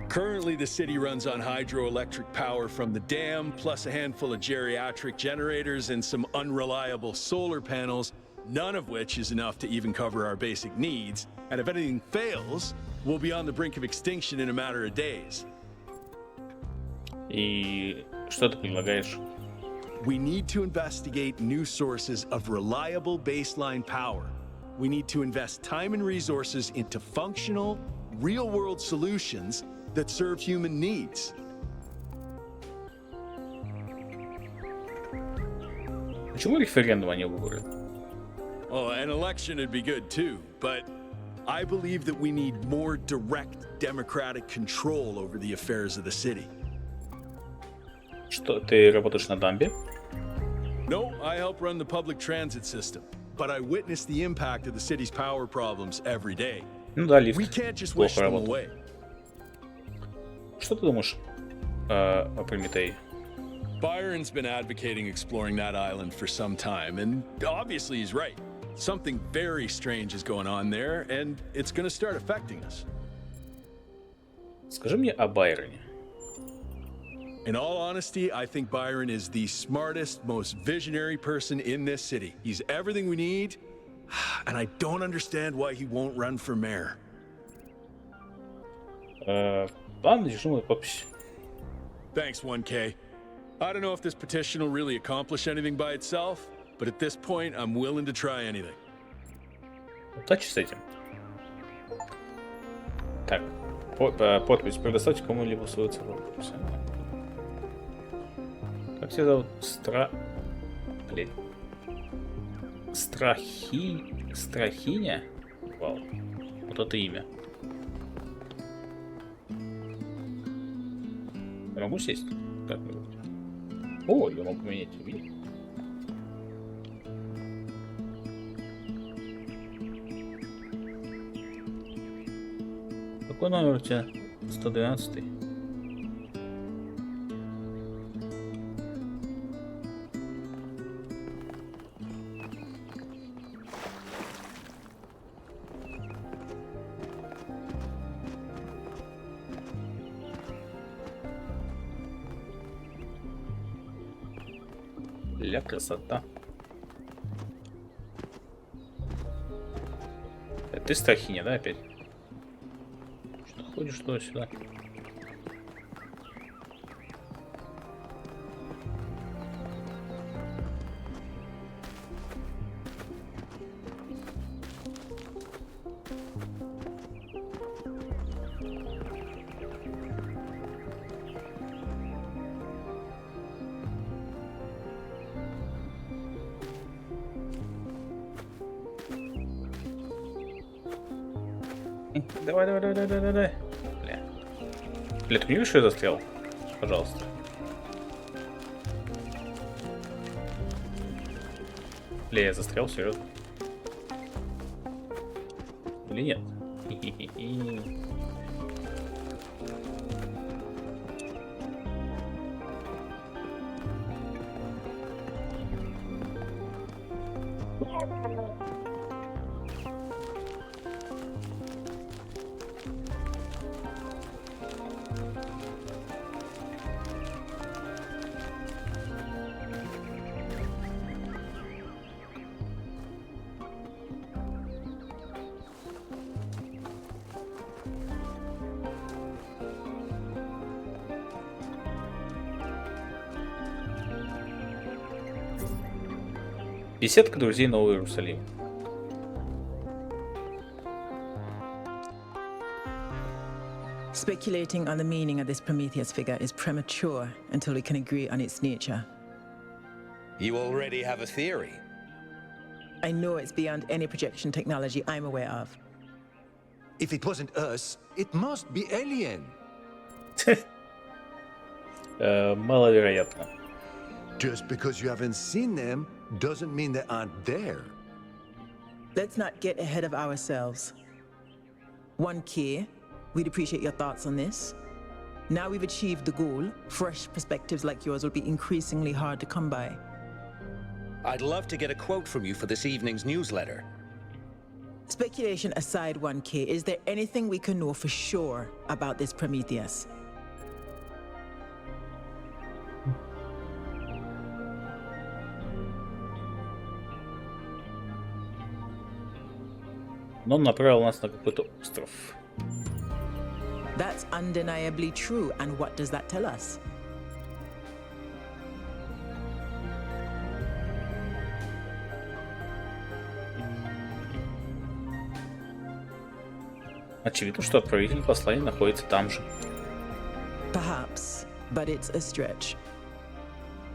Currently, the city runs on hydroelectric power from the dam, plus a handful of geriatric generators and some unreliable solar panels, none of which is enough to even cover our basic needs. And if anything fails, we'll be on the brink of extinction in a matter of days. И что ты предлагаешь? We need to investigate new sources of reliable baseline power. We need to invest time and resources into functional, real-world solutions that serve human needs. Почему референдум, а не выборы? Oh, an election would be good too, but I believe that we need more direct democratic control over the affairs of the city. Что, ты работаешь на дамбе? No, I help run the public transit system, but I witness the impact of the city's power problems every day. Ну да, лифт We can't just wish плохо them работает. away. Что ты думаешь о Прометее? Byron's been advocating exploring that island for some time, and obviously he's right. Something very strange is going on there, and it's going to start affecting us. Скажи мне о Байроне. In all honesty, I think Byron is the smartest, most visionary person in this city. He's everything we need, and I don't understand why he won't run for mayor. Ладно, держу мою подпись. Thanks, 1K. I don't know if this petition will really accomplish anything by itself, but at this point, I'm willing to try anything. Удачи с этим. Так, подпись. Предоставьте кому-либо свою цифровую подпись. Как тебя зовут? Блин. Страхиня? Вау. Вот это имя. Я могу сесть? Так. О, я могу поменять. Видишь? Какой номер у тебя? 112. Ля, красота. Ты Страхиня, да, опять? Что ходишь туда-сюда? Давай. Бля, ты не видишь, что я застрял? Пожалуйста. Бля, я застрял, серьезно. Или нет? Беседка друзей Нового Иерусалима. Speculating on the meaning of this Prometheus figure is premature until we can agree on its nature. You already have a theory. I know it's beyond any projection technology I'm aware of. If it wasn't us, it must be alien. Маловероятно. Just because you haven't seen them doesn't mean they aren't there. Let's not get ahead of ourselves. 1K, we'd appreciate your thoughts on this. Now we've achieved the goal, fresh perspectives like yours will be increasingly hard to come by. I'd love to get a quote from you for this evening's newsletter. Speculation aside, 1K, is there anything we can know for sure about this Prometheus? Но он направил нас на какой-то остров. That's undeniably true, and what does that tell us? Очевидно, что отправитель послания находится там же. Perhaps, but it's a stretch.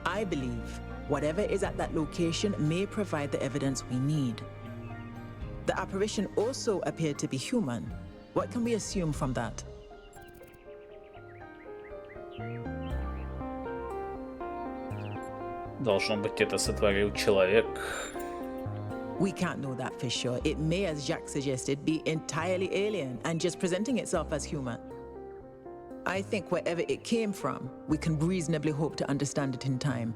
I believe whatever is at that location may provide the evidence we need. The apparition also appeared to be human. What can we assume from that? Должно быть, это сотворил человек. We can't know that for sure. It may, as Jacques suggested, be entirely alien and just presenting itself as human. I think wherever it came from, we can reasonably hope to understand it in time.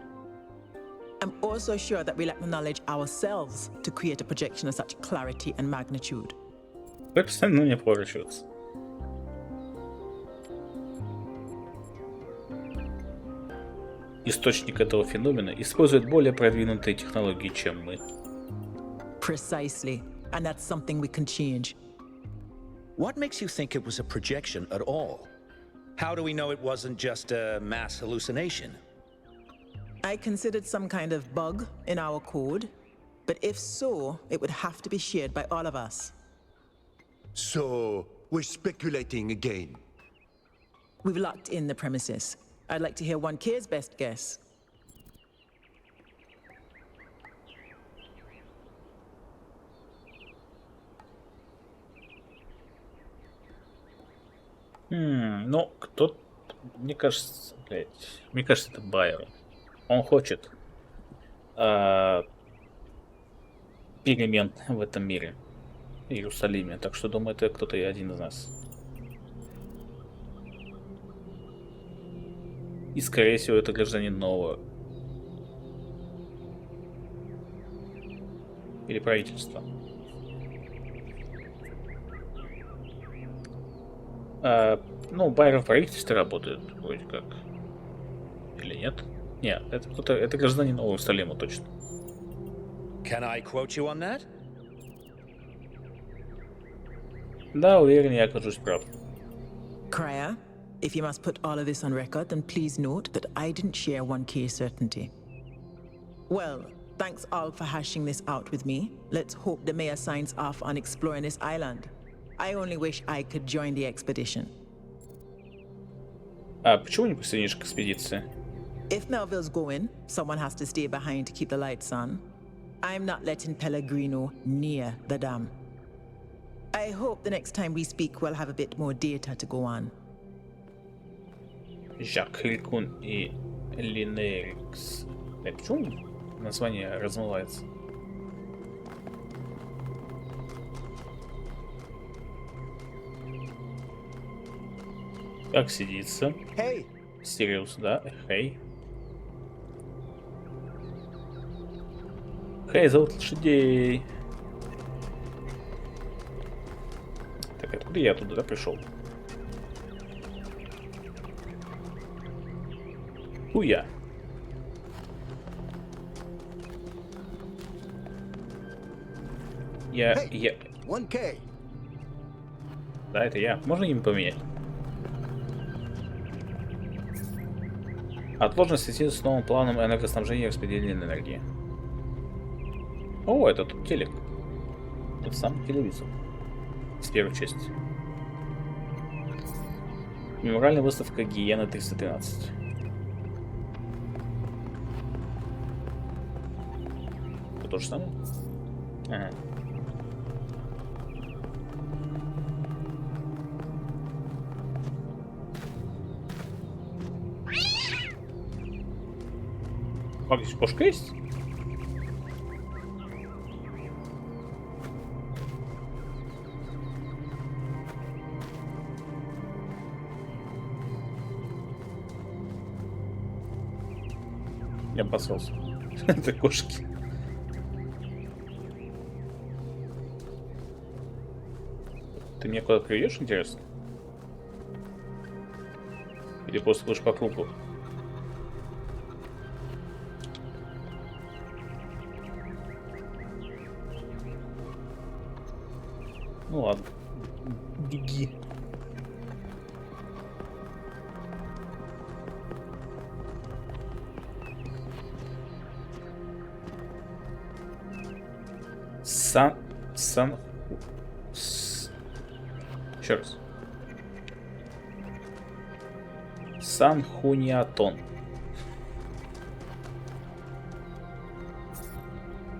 I'm also sure that we lack the knowledge ourselves to create a projection of such clarity and magnitude. Вы постоянно мне поворачиваться. Источник этого феномена использует более продвинутые технологии, чем мы. Precisely, and that's something we can change. What makes you think it was a projection at all? How do we know it wasn't just a mass hallucination? I considered some kind of bug in our code, but if so, it would have to be shared by all of us. So, we're speculating again. We've locked in the premises. I'd like to hear 1K's best guess. Ну, кто... Мне кажется, это Байрон. Он хочет перемен в этом мире, в Иерусалиме. Так что, думаю, это кто-то и один из нас. И, скорее всего, это гражданин нового. Или правительства. Ну, Байрон в правительстве работает, вроде как. Или нет? Нет, это кто-то, это гражданин Нового Иерусалима, точно. Can I quote you on that? Да, уверен, я окажусь прав. Cryer, if you must put all of this on record, then please note that I didn't share 1K's certainty. Well, thanks all for hashing this out with me. Let's hope the mayor signs off on exploring this island. I only wish I could join the expedition. А почему не присоединишься к экспедиции? If Melville's going, someone has to stay behind to keep the lights on. I'm not letting Pellegrino near the dam. I hope the next time we speak we'll have a bit more data to go on. Жак Хилькун и Линерикс. Почему название размывается? Как сидится? Hey. Сириус, да? Hey. Хей, зовут лошадей. Так, откуда я туда пришел? Хуя. Я... 1K. Да, это я. Можно им поменять? Отложенность связи с новым планом энергоснабжения и распределения энергии. О, это тут телек. Тот самый телевизор. С первой части. Мемориальная выставка Гиена 313. Это то же самое? Ага. А здесь кошка есть? Я обоссался. Это кошки. Ты меня куда-то приведешь, интересно? Или просто будешь по кругу? Ну ладно. Беги. Еще раз. Санхуниатон.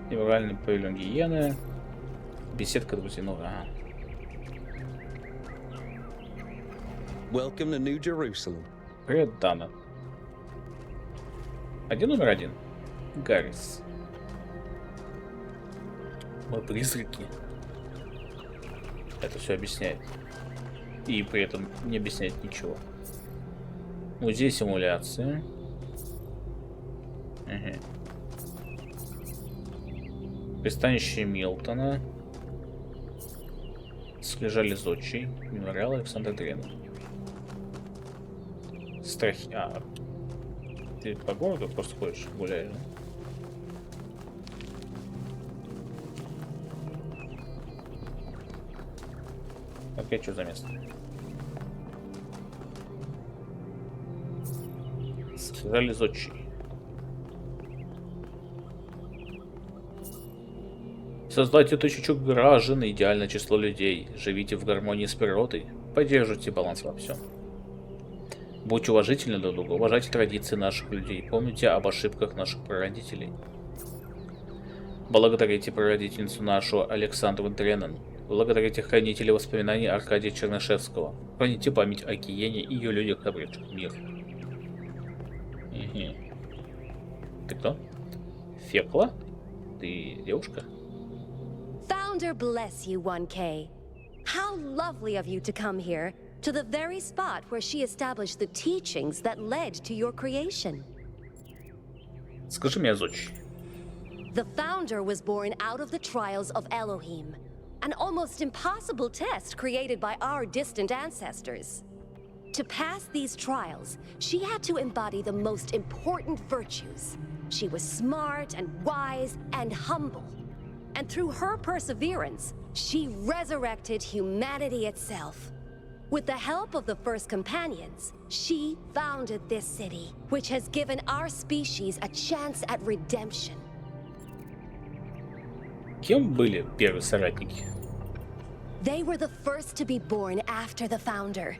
Мемориальный павильон Гиены. Беседка друзей. Ну, ага. Welcome to New Jerusalem. Привет, Дана. Номер один. Гаррис. Мы призраки. Это все объясняет. И при этом не объясняет ничего. Музей симуляции. Угу. Пристанище Милтона. Скрижали зодчий. Мемориал Александра Дрена. Страхи. А, ты по городу просто ходишь, гуляешь, да? Опять что за место? Сказали зодчий. Создайте тысячу граждан, идеальное число людей. Живите в гармонии с природой. Поддерживайте баланс во всем. Будьте уважительны друг к другу, уважайте традиции наших людей, помните об ошибках наших прародителей. Благодарите прародительницу нашу Александру Дренен. Благодарите хранителей воспоминаний Аркадия Чернышевского. Храните память о Гиене и ее людях, обретших мир. Угу. Ты кто? Фекла? Ты девушка? Founder bless you, 1K. How lovely of you to come here, to the very spot where she established the teachings that led to your creation. Скажи мне, зодчий. The founder was born out of the trials of Elohim, an almost impossible test created by our distant ancestors. To pass these trials, she had to embody the most important virtues. She was smart and wise and humble. And through her perseverance, she resurrected humanity itself. With the help of the first companions, she founded this city, which has given our species a chance at redemption. Кем были первые соратники? They were the first to be born after the founder.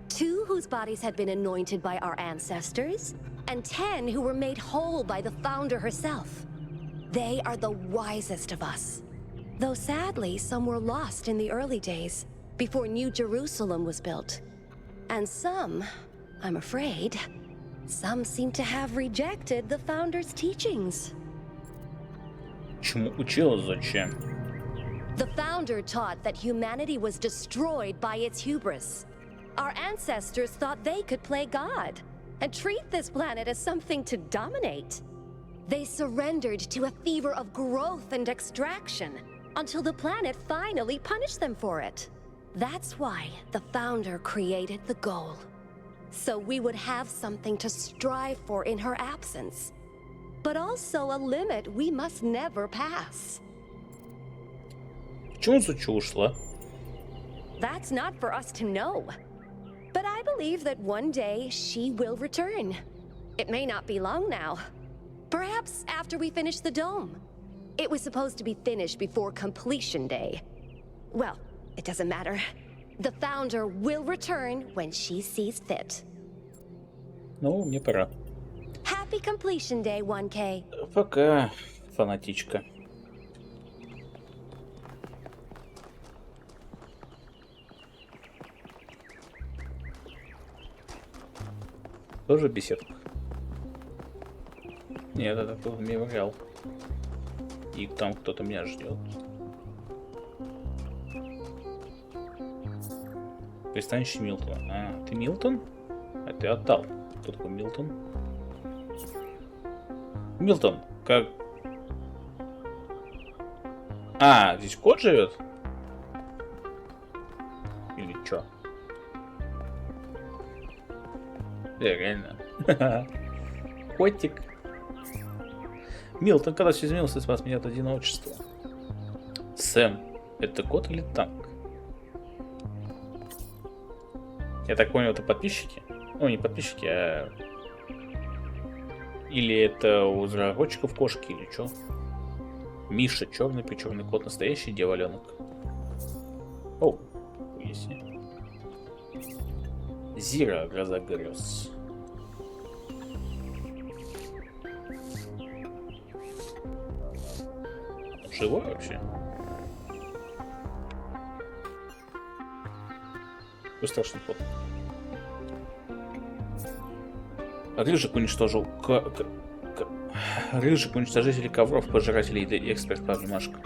2 whose bodies had been anointed by our ancestors, and 10 who were made whole by the founder herself. They are the wisest of us. Though sadly, some were lost in the early days, before New Jerusalem was built. And some, I'm afraid, some seem to have rejected the founder's teachings. Чему учила зодчая? The founder taught that humanity was destroyed by its hubris. Our ancestors thought they could play God and treat this planet as something to dominate. They surrendered to a fever of growth and extraction until the planet finally punished them for it. That's why the founder created the goal. So we would have something to strive for in her absence. But also a limit we must never pass. Почему Зучу ушла? That's not for us to know. But I believe that one day she will return. It may not be long now. Perhaps after we finish the dome. It was supposed to be finished before completion day. Well, it doesn't matter. The founder will return when she sees fit. Ну, мне пора. Happy completion day, 1K. Пока, фанатичка. Тоже беседка? Нет, это был мемориал. И там кто-то меня ждет. Пристанище Милтона. А, ты Милтон? А ты отдал. Кто такой Милтон? Милтон, как... А, здесь кот живет? Или чё? Реально. Котик. Милтон, когда все изменилось, ты спас меня от одиночества. Сэм, это кот или танк? Я так понял, это подписчики? Ну, не подписчики, а... Или это у разработчиков кошки, или что? Миша, черный причерный кот, настоящий дьяволенок. О, если. Зира, гроза грез. Живой вообще? Какой страшный кот. Рыжик уничтожил... Рыжик уничтожитель ковров, пожирателей и эксперт по обнимашкам.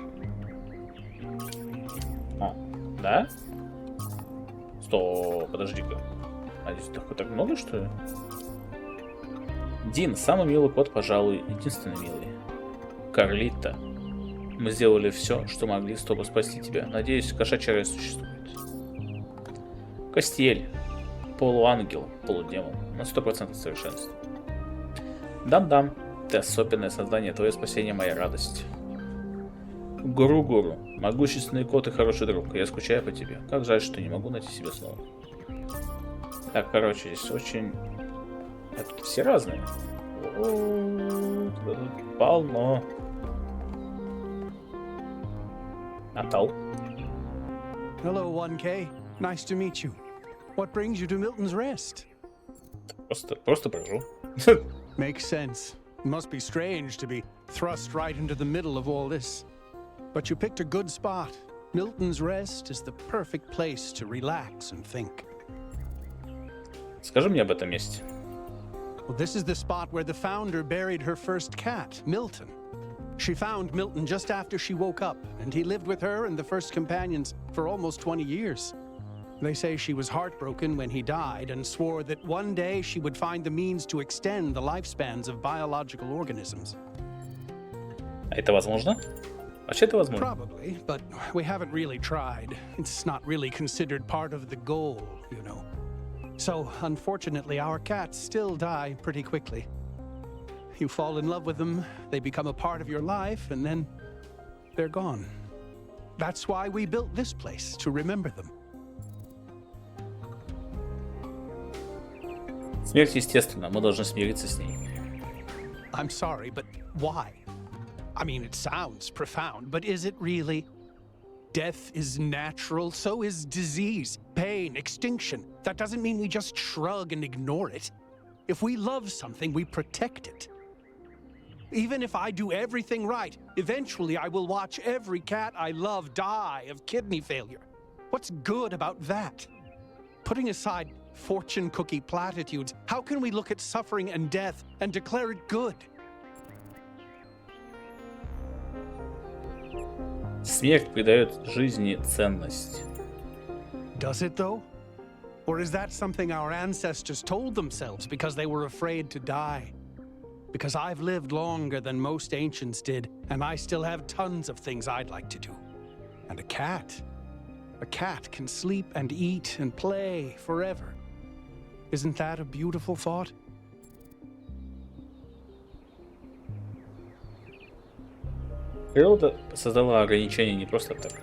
О, да? Стоп, подожди-ка. А здесь так много, что ли? Дин, самый милый кот, пожалуй, единственный милый. Карлита, мы сделали все, что могли, чтобы спасти тебя. Надеюсь, кошачья рай существует. Костель, полуангел, полудемон, на 100% совершенства. Дам-дам, ты особенное создание, твое спасение, моя радость. Гуру-гуру, могущественный кот и хороший друг, я скучаю по тебе. Как жаль, что не могу найти себе снова. Так, короче, здесь очень... Это все разные. Тут полно. Натал. Hello, 1K. Nice to meet you. What brings you to Milton's Rest? Просто брожу. Makes sense. It must be strange to be thrust right into the middle of all this. But you picked a good spot. Milton's Rest is the perfect place to relax and think. Скажи мне об этом месте. Well, this is the spot where the founder buried her first cat, Milton. She found Milton just after she woke up, and he lived with her and the first companions for almost 20 years. They say she was heartbroken when he died and swore that one day she would find the means to extend the lifespans of biological organisms. Это возможно? Вообще это возможно? Probably, but we haven't really tried. It's not really considered part of the goal, you know. So, unfortunately, our cats still die pretty quickly. You fall in love with them, they become a part of your life, and then they're gone. That's why we built this place, to remember them. Смерть естественна, мы должны смириться с ней. I'm sorry, but why? I mean, it sounds profound, but is it really? Death is natural, so is disease, pain, extinction. That doesn't mean we just shrug and ignore it. If we love something, we protect it. Even if I do everything right, eventually I will watch every cat I love die of kidney failure. What's good about that? Putting aside fortune cookie platitudes, how can we look at suffering and death and declare it good? Смерть придает жизни ценность. Does it though? Or is that something our ancestors told themselves because they were afraid to die? because I've lived longer than most ancients did, and I still have tons of things I'd like to do. And a cat can sleep and eat and play forever. Isn't that a beautiful thought? Природа создала ограничения не просто так.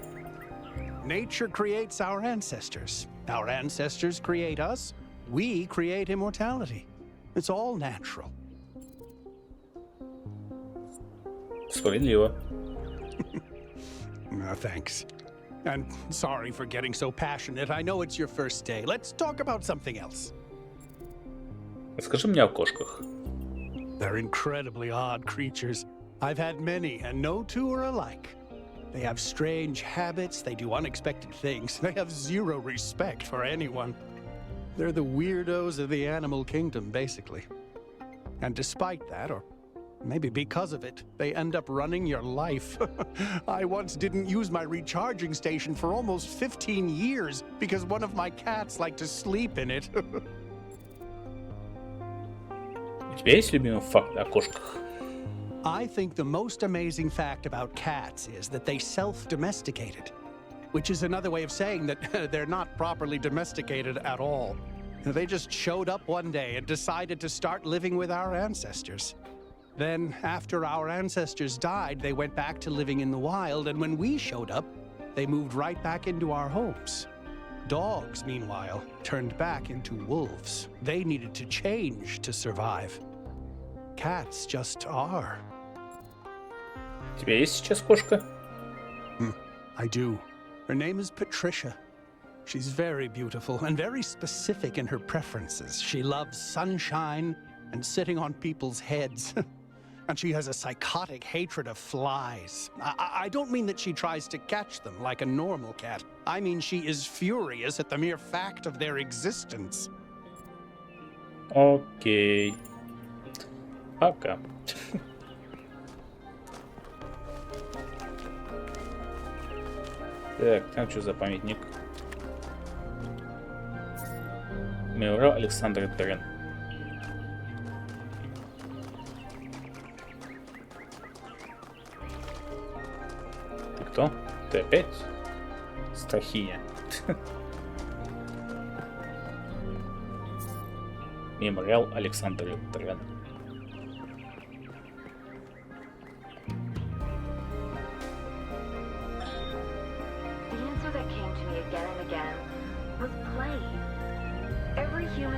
Nature creates our ancestors. Our ancestors create us. We create immortality. It's all natural. Справедливо. No, thanks. And sorry for getting so passionate. I know it's your first day. Let's talk about something else. Расскажи мне о кошках. They're incredibly odd creatures. I've had many, and no two are alike. They have strange habits, they do unexpected things, they have zero respect for anyone. They're the weirdos of the animal kingdom, basically. And despite that, or maybe because of it, they end up running your life. I once didn't use my recharging station for almost 15 years because one of my cats liked to sleep in it. У тебя есть любимый факт о кошках? I think the most amazing fact about cats is that they self-domesticated, which is another way of saying that they're not properly domesticated at all. They just showed up one day and decided to start living with our ancestors. Then, after our ancestors died, they went back to living in the wild, and when we showed up, they moved right back into our homes. Dogs, meanwhile, turned back into wolves. They needed to change to survive. Cats just are. У тебя есть сейчас кошка? I do. Her name is Patricia. She's very beautiful and very specific in her preferences. She loves sunshine and sitting on people's heads. And she has a psychotic hatred of flies. I don't mean that she tries to catch them like a normal cat. I mean she is furious at the mere fact of their existence. Окей. Пока. Так, там что за памятник? Мемориал Александра Терен. Ты кто? Ты опять? Страхиня. Мемориал Александра Терен.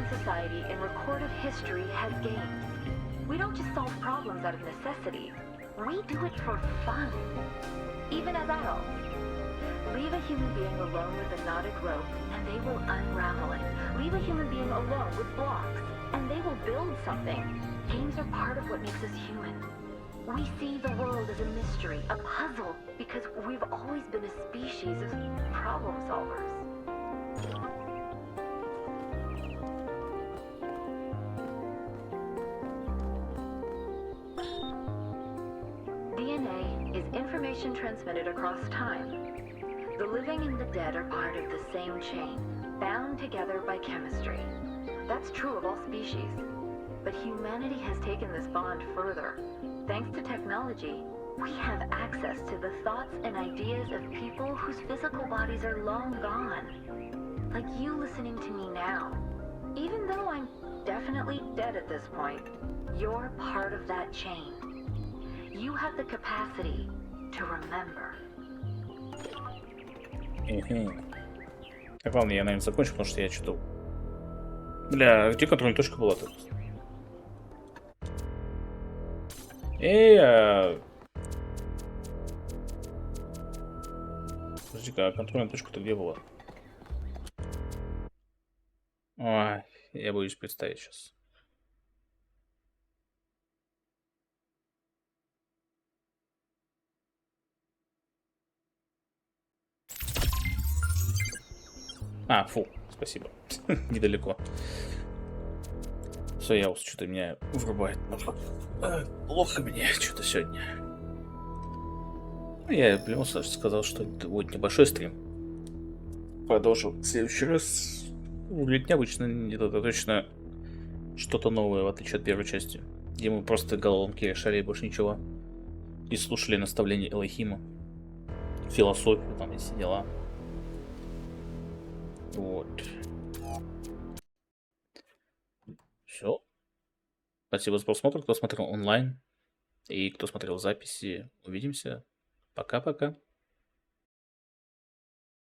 Society in recorded history has gains. We don't just solve problems out of necessity. We do it for fun. Even as adults. Leave a human being alone with a knotted rope, and they will unravel it. Leave a human being alone with blocks, and they will build something. Games are part of what makes us human. We see the world as a mystery, a puzzle, because we've always been a species of problem solvers. DNA is information transmitted across time. The living and the dead are part of the same chain, bound together by chemistry. That's true of all species. But humanity has taken this bond further. Thanks to technology, we have access to the thoughts and ideas of people whose physical bodies are long gone. Like you listening to me now. Even though I'm definitely dead at this point, you're part of that chain. You have the capacity to remember. Так, ладно, я, наверное, закончу, потому что я что-то... Бля, где контрольная точка была тут? Подожди-ка, а контрольная точка-то где была? Ой, я боюсь представить сейчас. А, фу, спасибо. Недалеко. Все, я что-то меня врубает. Плохо мне что-то сегодня. Я в любом случае сказал, что это будет небольшой стрим. Продолжу в следующий раз. Выглядит необычно, это точно что-то новое, в отличие от первой части. где мы просто головоломки решали и больше ничего. И слушали наставления Элохима. Философию, там, и все дела. Вот. Все. Спасибо за просмотр, кто смотрел онлайн и кто смотрел записи. Увидимся. Пока-пока.